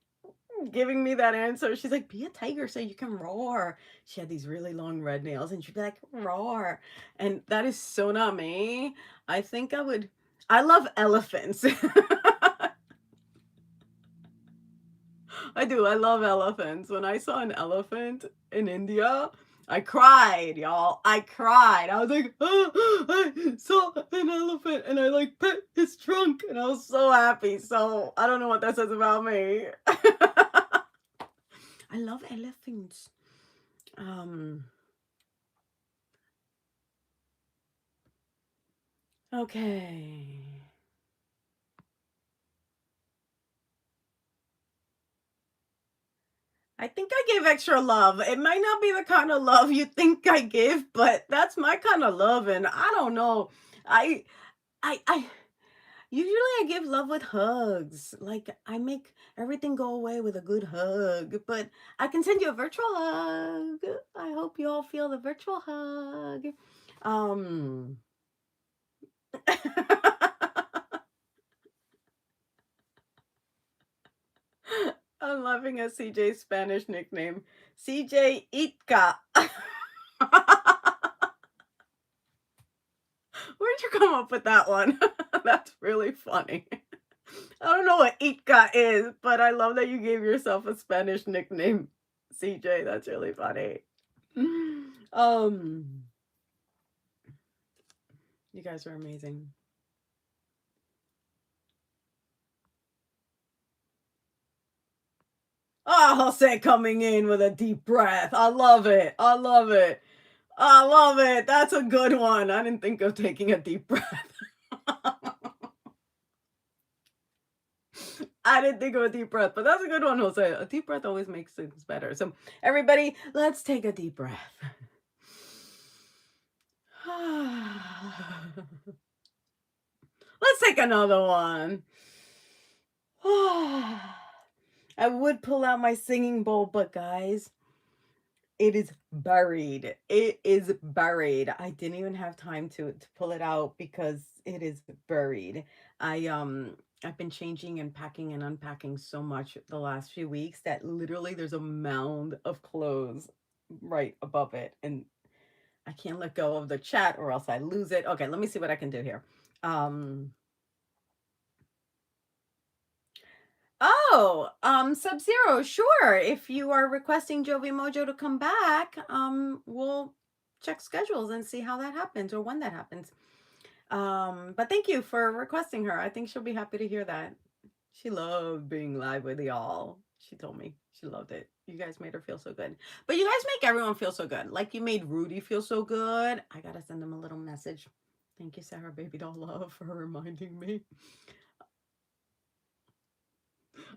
giving me that answer. She's like, be a tiger so you can roar. She had these really long red nails and she'd be like, roar. And that is so not me. I think I love elephants. I do. I love elephants. When I saw an elephant in India, I cried, y'all. I cried. I was like, oh, I saw an elephant, and I pet his trunk, and I was so happy. So I don't know what that says about me. I love elephants. Okay. I think I gave extra love. It might not be the kind of love you think I give, but that's my kind of love, and I don't know. I I usually I give love with hugs. Like I make everything go away with a good hug, but I can send you a virtual hug. I hope you all feel the virtual hug. Um I'm laughing at CJ's Spanish nickname. CJ Itka. Where'd you come up with that one? That's really funny. I don't know what Itka is, but I love that you gave yourself a Spanish nickname, CJ. That's really funny. Um, you guys are amazing. Oh, Jose coming in with a deep breath. I love it. I love it. I love it. That's a good one. I didn't think of taking a deep breath. I didn't think of a deep breath, but that's a good one, Jose. A deep breath always makes things better. So, everybody, let's take a deep breath. Let's take another one. I would pull out my singing bowl, but guys, it is buried. It is buried. I didn't even have time to pull it out because it is buried. I've been changing and packing and unpacking so much the last few weeks that literally there's a mound of clothes right above it, and I can't let go of the chat or else I lose it. Okay, let me see what I can do here. Sub-Zero, sure. If you are requesting Jovi Mojo to come back, we'll check schedules and see how that happens or when that happens. But thank you for requesting her. I think she'll be happy to hear that. She loved being live with y'all. She told me she loved it. You guys made her feel so good. But you guys make everyone feel so good. Like you made Rudy feel so good. I gotta send him a little message. Thank you, Sarah Baby Doll Love, for reminding me.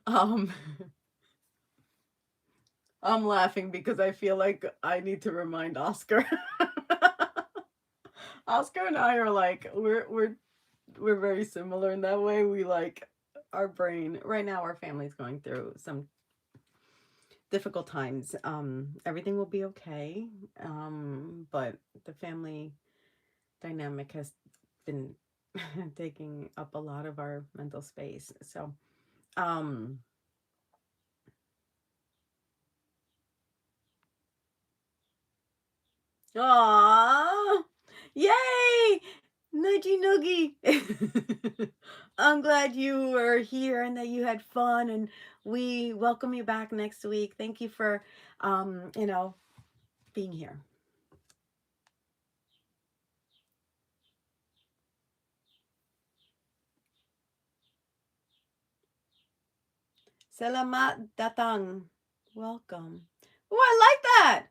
Um I'm laughing because I feel like I need to remind Oscar. Oscar and I are like we're very similar in that way. We like our brain right now. Our family's going through some difficult times. Everything will be okay. But the family dynamic has been taking up a lot of our mental space. So, um, Aww. Yay! Nudgy noogie. I'm glad you were here and that you had fun, and we welcome you back next week. Thank you for being here. Selamat datang. Welcome. Oh, I like that.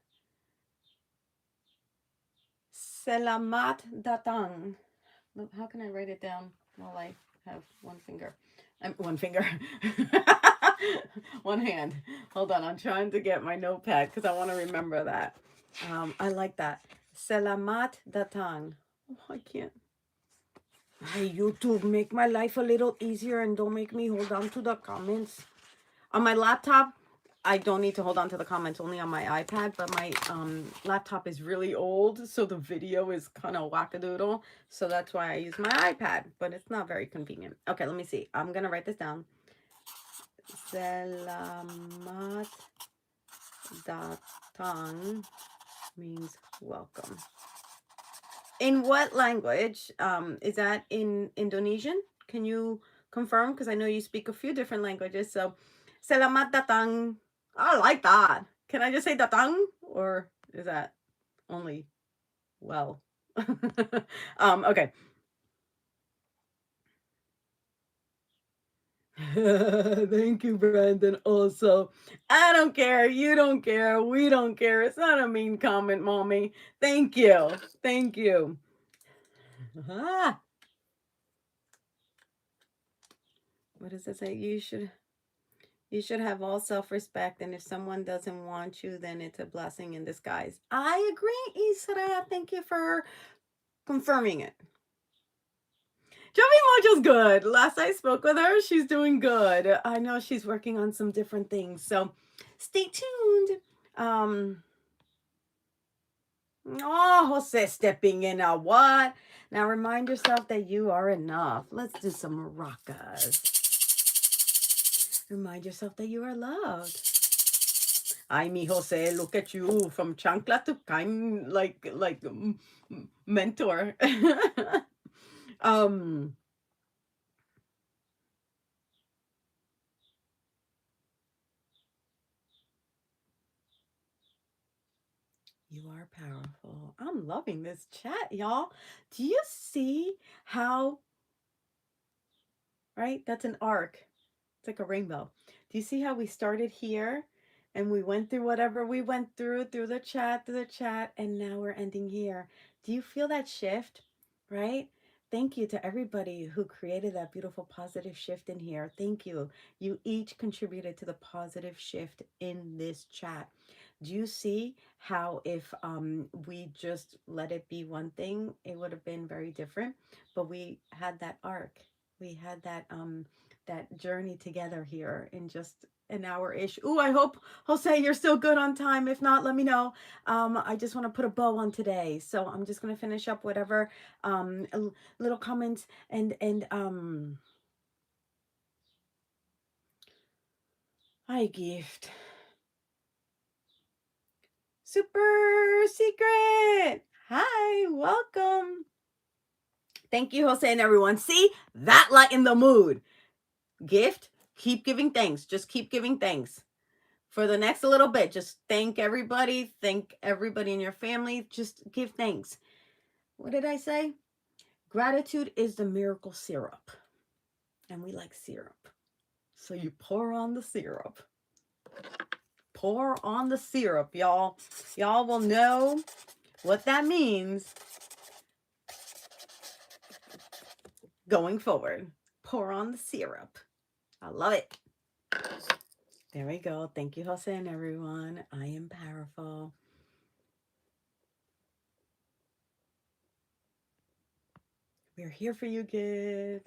Selamat datang. How can I write it down while I have one finger? One finger. One hand. Hold on. I'm trying to get my notepad because I want to remember that. I like that. Selamat datang. Oh, I can't. Hey, YouTube, make my life a little easier and don't make me hold on to the comments. On my laptop, I don't need to hold on to the comments, only on my iPad, but my laptop is really old, so the video is kind of wackadoodle. So that's why I use my iPad, but it's not very convenient. Okay, let me see. I'm going to write this down. Selamat datang means welcome. In what language? Is that in Indonesian? Can you confirm? Because I know you speak a few different languages. So, selamat datang. I like that. Can I just say datang? Or is that only well? Okay. Thank you, Brandon. Also, I don't care. You don't care. We don't care. It's not a mean comment, mommy. Thank you. Thank you. Ah, what does it say? You should have all self-respect, and if someone doesn't want you, then it's a blessing in disguise. I agree, Isra. Thank you for confirming it. Jovi Mojo's good. Last I spoke with her, she's doing good. I know she's working on some different things, so stay tuned. Um, oh, Jose stepping in now. What? Now remind yourself that you are enough. Let's do some maracas. Remind yourself that you are loved. Ay, mi Jose, look at you from chancla to kind, like mentor. um, you are powerful. I'm loving this chat, y'all. Do you see how, right? That's an arc. It's like a rainbow. Do you see how we started here and we went through whatever we went through the chat, and now we're ending here? Do you feel that shift, right? Thank you to everybody who created that beautiful positive shift in here. Thank you. You each contributed to the positive shift in this chat. Do you see how if we just let it be one thing, it would have been very different? But we had that arc. We had that journey together here in just an hour-ish. Ooh, I hope, Jose, you're still good on time. If not, let me know. I just want to put a bow on today. So I'm just going to finish up whatever little comments and I gift. Super secret. Hi, welcome. Thank you, Jose, and everyone. See, that lightened the mood. Gift, keep giving thanks. Just keep giving thanks. For the next little bit, just thank everybody in your family. Just give thanks. What did I say? Gratitude is the miracle syrup, and we like syrup, so you pour on the syrup. Pour on the syrup, y'all. Y'all will know what that means going forward. Pour on the syrup. I love it. There we go. Thank you, Jose, and everyone. I am powerful. We're here for you, kid.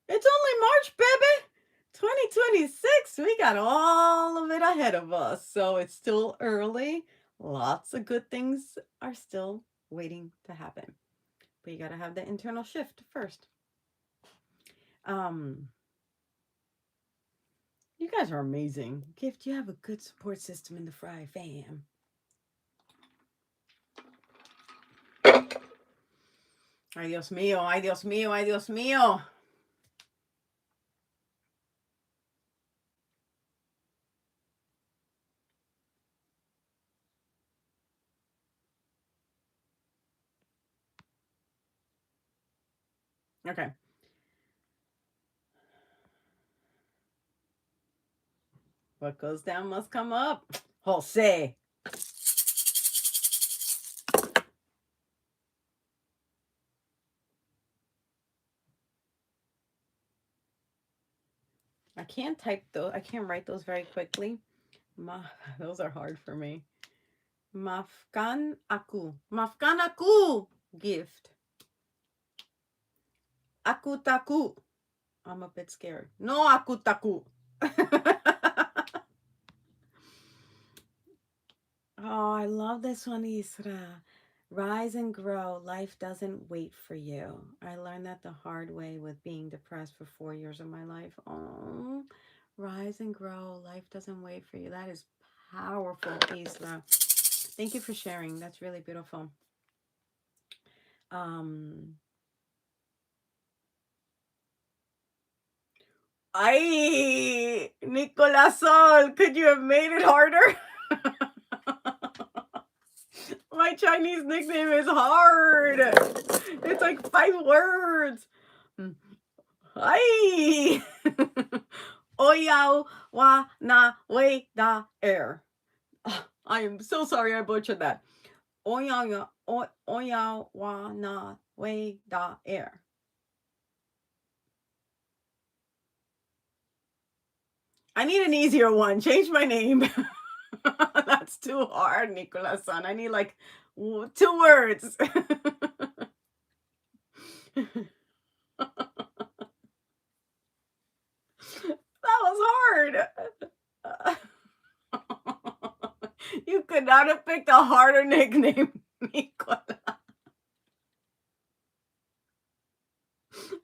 It's only March, baby. 2026. We got all of it ahead of us. So it's still early. Lots of good things are still waiting to happen. But you got to have the internal shift first. You guys are amazing. Gift, you have a good support system in the Fry fam. Ay, Dios mío, ay, Dios mío, ay, Dios mío. Okay. What goes down must come up. Jose. I can't type those. I can't write those very quickly. Those are hard for me. Mafkan aku. Mafkan aku. Gift. Aku taku. I'm a bit scared. No aku taku. Oh, I love this one, Isra. Rise and grow. Life doesn't wait for you. I learned that the hard way with being depressed for 4 years of my life. Oh, rise and grow. Life doesn't wait for you. That is powerful, Isra. Thank you for sharing. That's really beautiful. Ay, Nicolasol, could you have made it harder? My Chinese nickname is hard. It's like 5 words. Ay! Oyao wa na we da air. I am so sorry I butchered that. Oyao wa na we da air. I need an easier one. Change my name. That's too hard, Nicolas-san. I need like 2 words. That was hard. You could not have picked a harder nickname, Nicola.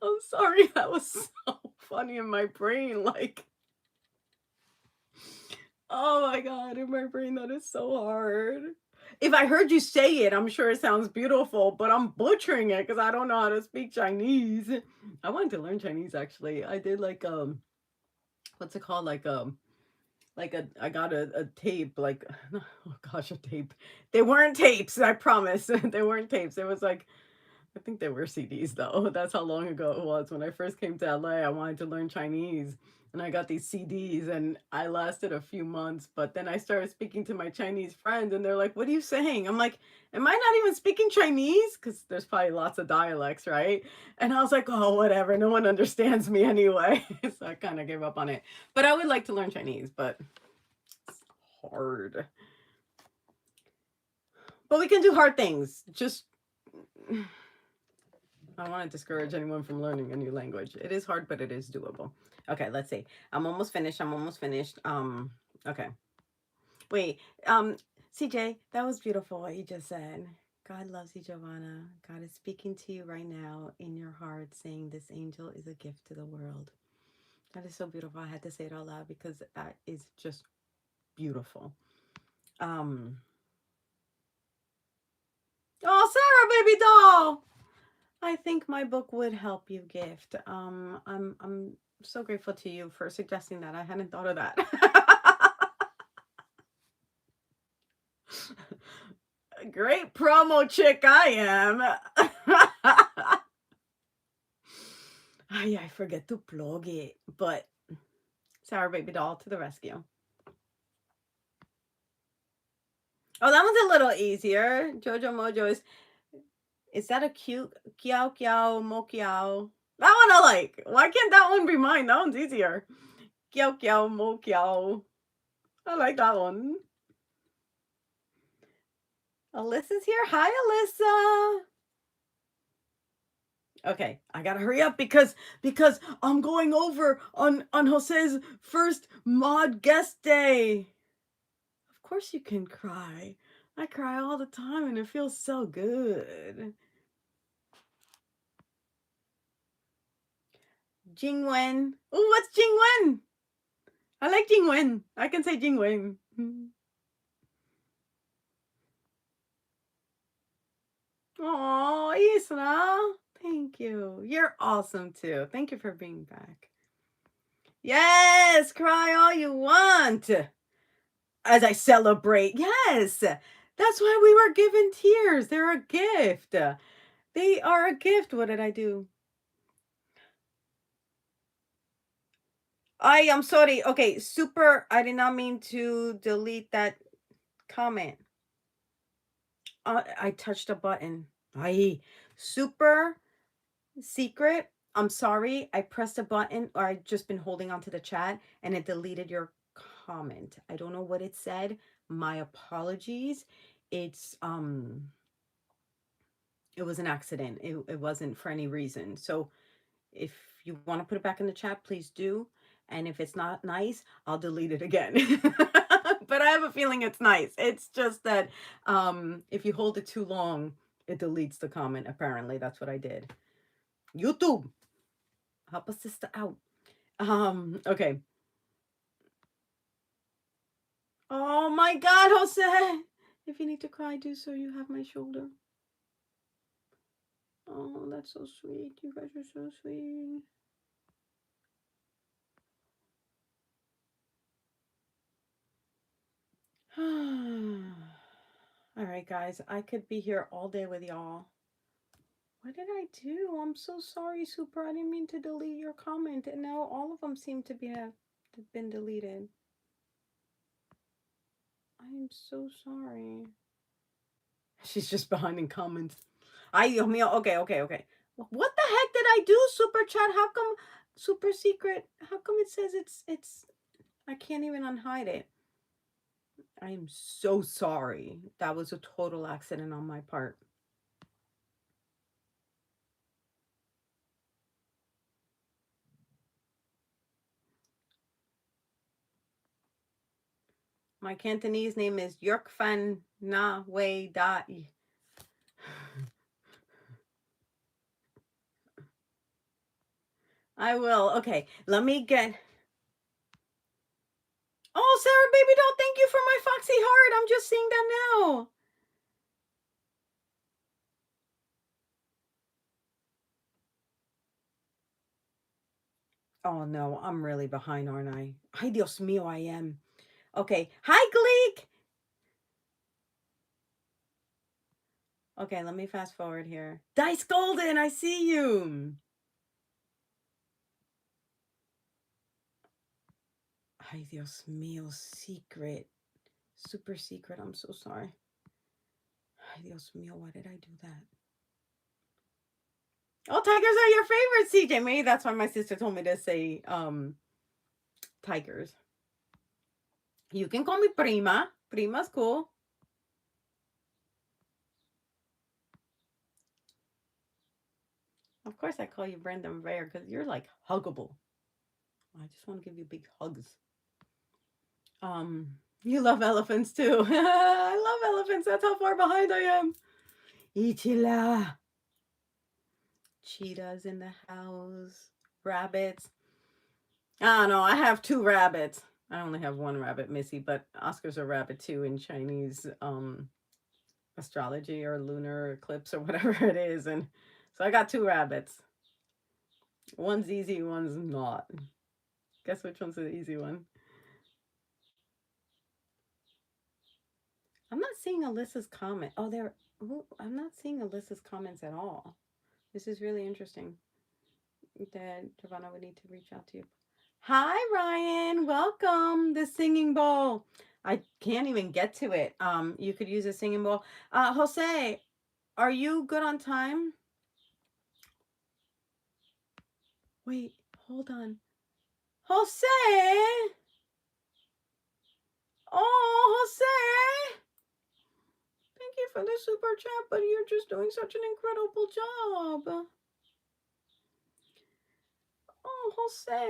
I'm sorry, that was so funny in my brain. Like, oh my God, in my brain, that is so hard. If I heard you say it, I'm sure it sounds beautiful, but I'm butchering it because I don't know how to speak Chinese. I wanted to learn Chinese actually. I did like what's it called? Like I got a tape, like oh gosh, a tape. They weren't tapes, I promise. They weren't tapes. It was like I think they were CDs though. That's how long ago it was. When I first came to LA, I wanted to learn Chinese and I got these CDs and I lasted a few months, but then I started speaking to my Chinese friends and they're like, "What are you saying?" I'm like, "Am I not even speaking Chinese?" Cuz there's probably lots of dialects, right? And I was like, "Oh, whatever. No one understands me anyway." So I kind of gave up on it. But I would like to learn Chinese, but it's hard. But we can do hard things. Just I don't want to discourage anyone from learning a new language. It is hard, but it is doable. Okay, let's see. I'm almost finished. I'm almost finished. Okay. Wait. CJ, that was beautiful what you just said. God loves you, Jovanna. God is speaking to you right now in your heart, saying this angel is a gift to the world. That is so beautiful. I had to say it out loud because that is just beautiful. Oh, Sarah, baby doll. I think my book would help you, gift. I'm so grateful to you for suggesting that. I hadn't thought of that. Great promo chick I am. I forget to plug it. But Sarah Baby Doll to the rescue. Oh, that one's a little easier. Jojo Mojo is that a cute Kiao Kiao Mo Kiao? That one I like. Why can't that one be mine? That one's easier. Kiao Kiao Mo Kiao. I like that one. Alyssa's here. Hi, Alyssa. Okay, I gotta hurry up because I'm going over on Jose's first mod guest day. Of course you can cry. I cry all the time and it feels so good. Jingwen. Oh, what's Jingwen? I like Jingwen. I can say Jingwen. Oh, Isra. Thank you. You're awesome too. Thank you for being back. Yes, cry all you want. As I celebrate. Yes. That's why we were given tears. They're a gift. They are a gift. What did I do? I'm sorry. Okay, super. I did not mean to delete that comment. I touched a button. I super secret. I'm sorry. I pressed a button or I just been holding on to the chat and it deleted your comment. I don't know what it said. My apologies. It's it was an accident. It wasn't for any reason. So if you want to put it back in the chat, please do. And if it's not nice, I'll delete it again. But I have a feeling it's nice. It's just that if you hold it too long, it deletes the comment. Apparently, that's what I did. YouTube, help a sister out. Okay. Oh my God, Jose. If you need to cry, do so. You have my shoulder. Oh, that's so sweet. You guys are so sweet. All right, guys. I could be here all day with y'all. What did I do? I'm so sorry, Super. I didn't mean to delete your comment. And now all of them seem to have been deleted. I am so sorry. She's just behind in comments. Okay. What the heck did I do, Super Chat? How come Super Secret? How come it says it's I can't even unhide it. I am so sorry. That was a total accident on my part. My Cantonese name is Yerkfan Na Wei Dai. I will. Okay, let me get. Oh, Sarah Baby Doll, thank you for my Foxy Heart. I'm just seeing that now. Oh no, I'm really behind, aren't I? Ay, Dios mío, I am. Okay. Hi, Gleek. Okay, let me fast forward here. Dice Golden, I see you. Ay, Dios mío, secret. Super secret. I'm so sorry. Ay, Dios mío, why did I do that? Oh, tigers are your favorite, CJ. Maybe that's why my sister told me to say tigers. You can call me Prima. Prima's cool. Of course I call you Brendan Bear because you're like huggable. I just want to give you big hugs. You love elephants too. I love elephants. That's how far behind I am. Ichila. Cheetahs in the house. Rabbits. I don't know. I have 2 rabbits. I only have 1 rabbit, Missy, but Oscar's a rabbit too in Chinese astrology or lunar eclipse or whatever it is. And so I got 2 rabbits. One's easy, one's not. Guess which one's the easy one? I'm not seeing Alyssa's comment. Oh, there. I'm not seeing Alyssa's comments at all. This is really interesting. That Jovanna would need to reach out to you. Hi, Ryan. Welcome. The singing bowl. I can't even get to it. You could use a singing bowl. Jose, are you good on time? Wait, hold on. Jose. Oh, Jose. Thank you for the super chat, but you're just doing such an incredible job. Oh, Jose.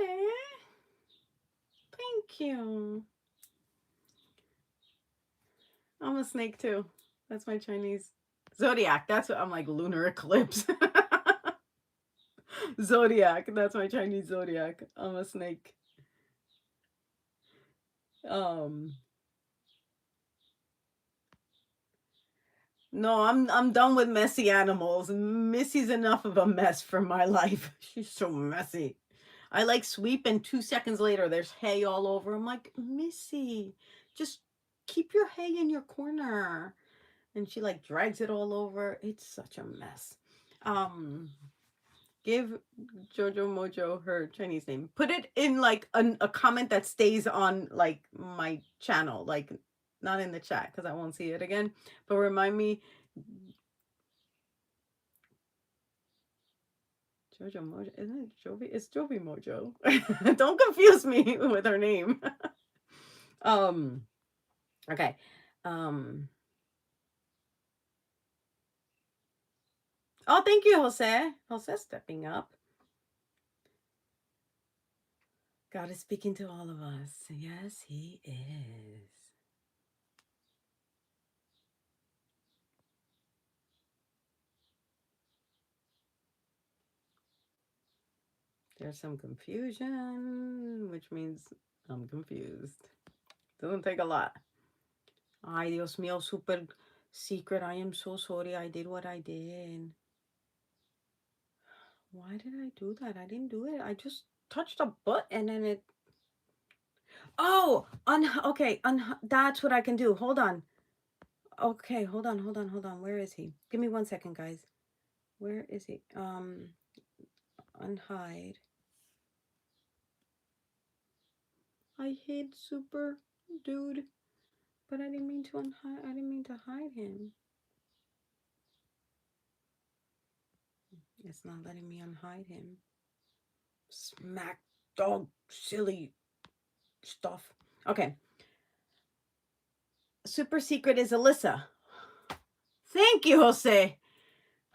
Thank you. I'm a snake too. That's my Chinese zodiac. That's what I'm like, lunar eclipse. Zodiac. That's my Chinese zodiac. I'm a snake. No, I'm done with messy animals. Missy's enough of a mess for my life. She's so messy. I like sweep and 2 seconds later there's hay all over. I'm like, Missy, just keep your hay in your corner. And she like drags it all over. It's such a mess. Give Jojo Mojo her Chinese name. Put it in like a comment that stays on like my channel, like not in the chat because I won't see it again. But remind me, Jojo Mojo, isn't it Jovi? It's Jovi Mojo. Don't confuse me with her name. Okay. Oh, thank you, Jose. Jose stepping up. God is speaking to all of us. Yes, he is. There's some confusion, which means I'm confused. Doesn't take a lot. Ay, Dios mío, super secret. I am so sorry. I did what I did. Why did I do that? I didn't do it. I just touched a button and it. Oh, okay. That's what I can do. Hold on. Okay, hold on. Where is he? Give me 1 second, guys. Where is he? Unhide. I hid super dude, but I didn't mean to unhide. I didn't mean to hide him. It's not letting me unhide him. Smack dog silly stuff. Okay. Super secret is Alyssa. Thank you, Jose.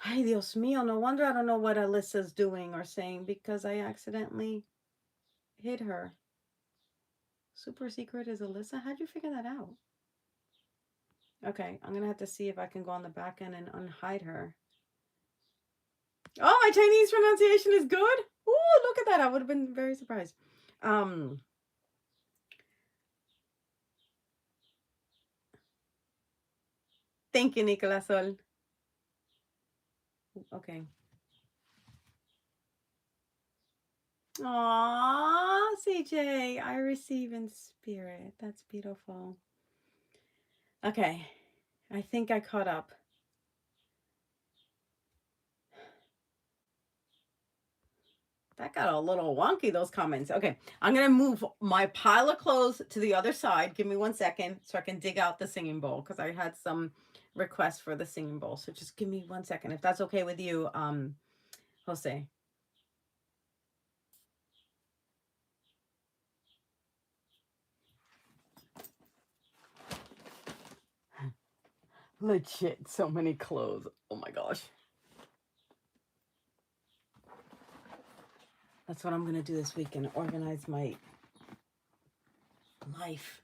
Ay, Dios mío. No wonder I don't know what Alyssa's doing or saying because I accidentally hid her. Super secret is Alyssa. How'd you figure that out? Okay, I'm going to have to see if I can go on the back end and unhide her. Oh, my Chinese pronunciation is good. Ooh, look at that. I would have been very surprised. Thank you, Nicola Sol. Okay. Aw, CJ, I receive in spirit. That's beautiful. Okay, I think I caught up. That got a little wonky, those comments. Okay, I'm going to move my pile of clothes to the other side. Give me 1 second so I can dig out the singing bowl because I had some requests for the singing bowl. So just give me 1 second if that's okay with you, Jose. Legit, so many clothes. Oh my gosh. That's what I'm going to do this weekend, organize my life.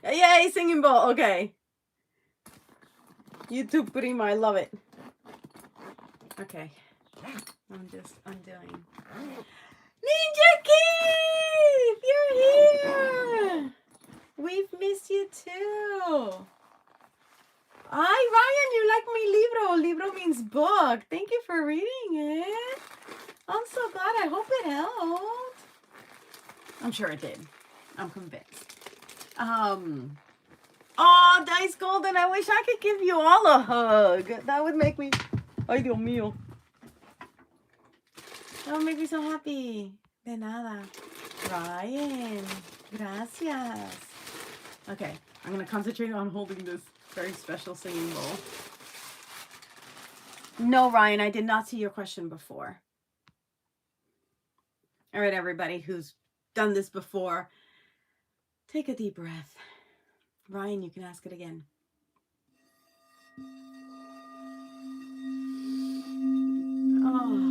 Yay, singing bowl. Okay. YouTube prima, I love it. Okay. I'm just undoing. Ninja Keith! You're here! We've missed you too. Hi, Ryan, you like my libro. Libro means book. Thank you for reading it. I'm so glad. I hope it helped. I'm sure it did. I'm convinced. Oh, Dice Golden, I wish I could give you all a hug. That would make me... Ay, Dios mío. That would make me so happy. De nada. Ryan, gracias. Okay, I'm going to concentrate on holding this very special singing bowl. No, Ryan, I did not see your question before. All right, everybody who's done this before, take a deep breath. Ryan, you can ask it again. Oh.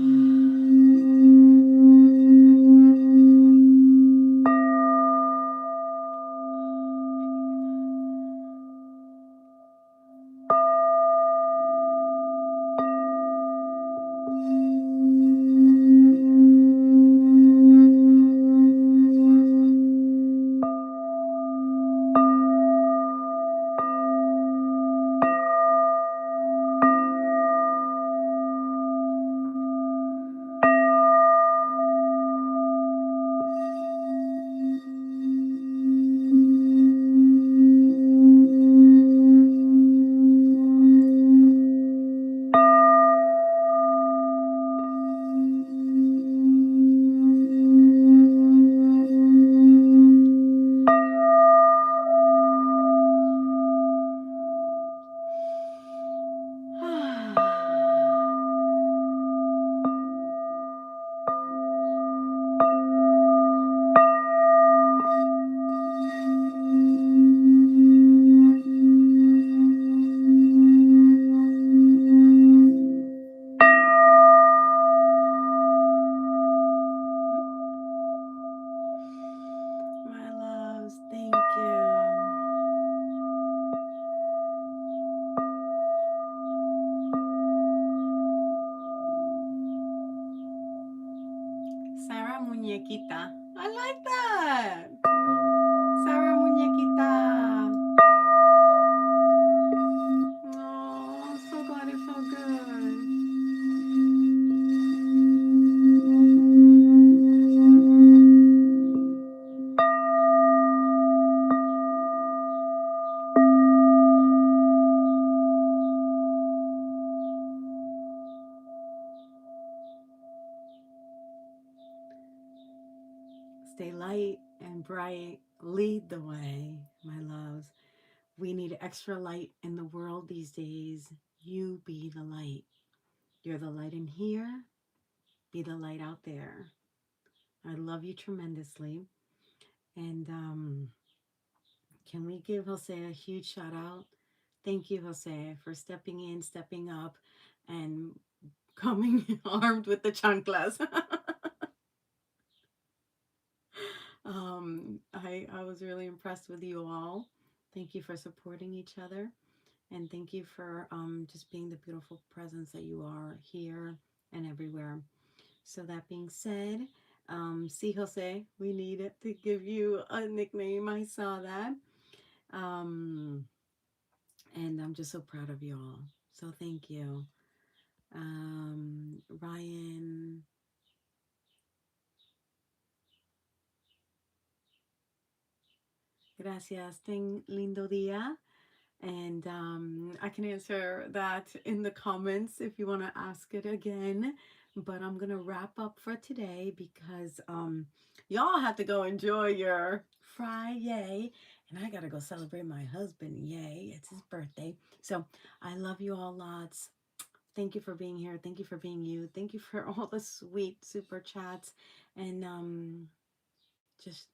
Muñequita. I like that. Sarah Muñequita. Oh, I'm so glad it felt good. Stay light and bright. Lead the way, my loves. We need extra light in the world these days. You be the light. You're the light in here. Be the light out there. I love you tremendously. And can we give Jose a huge shout out? Thank you, Jose, for stepping in, stepping up, and coming armed with the chanclas. I was really impressed with you all. Thank you for supporting each other. And thank you for just being the beautiful presence that you are here and everywhere. So that being said, see, Jose, we needed to give you a nickname. I saw that. Um, and I'm just so proud of you all. So thank you. Ryan, gracias. Ten lindo día. And I can answer that in the comments if you want to ask it again. But I'm going to wrap up for today because y'all have to go enjoy your FriYay. And I got to go celebrate my husband. Yay. It's his birthday. So I love you all lots. Thank you for being here. Thank you for being you. Thank you for all the sweet super chats. And just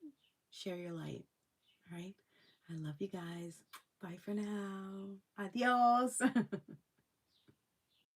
share your light. All right. I love you guys. Bye for now. Adios.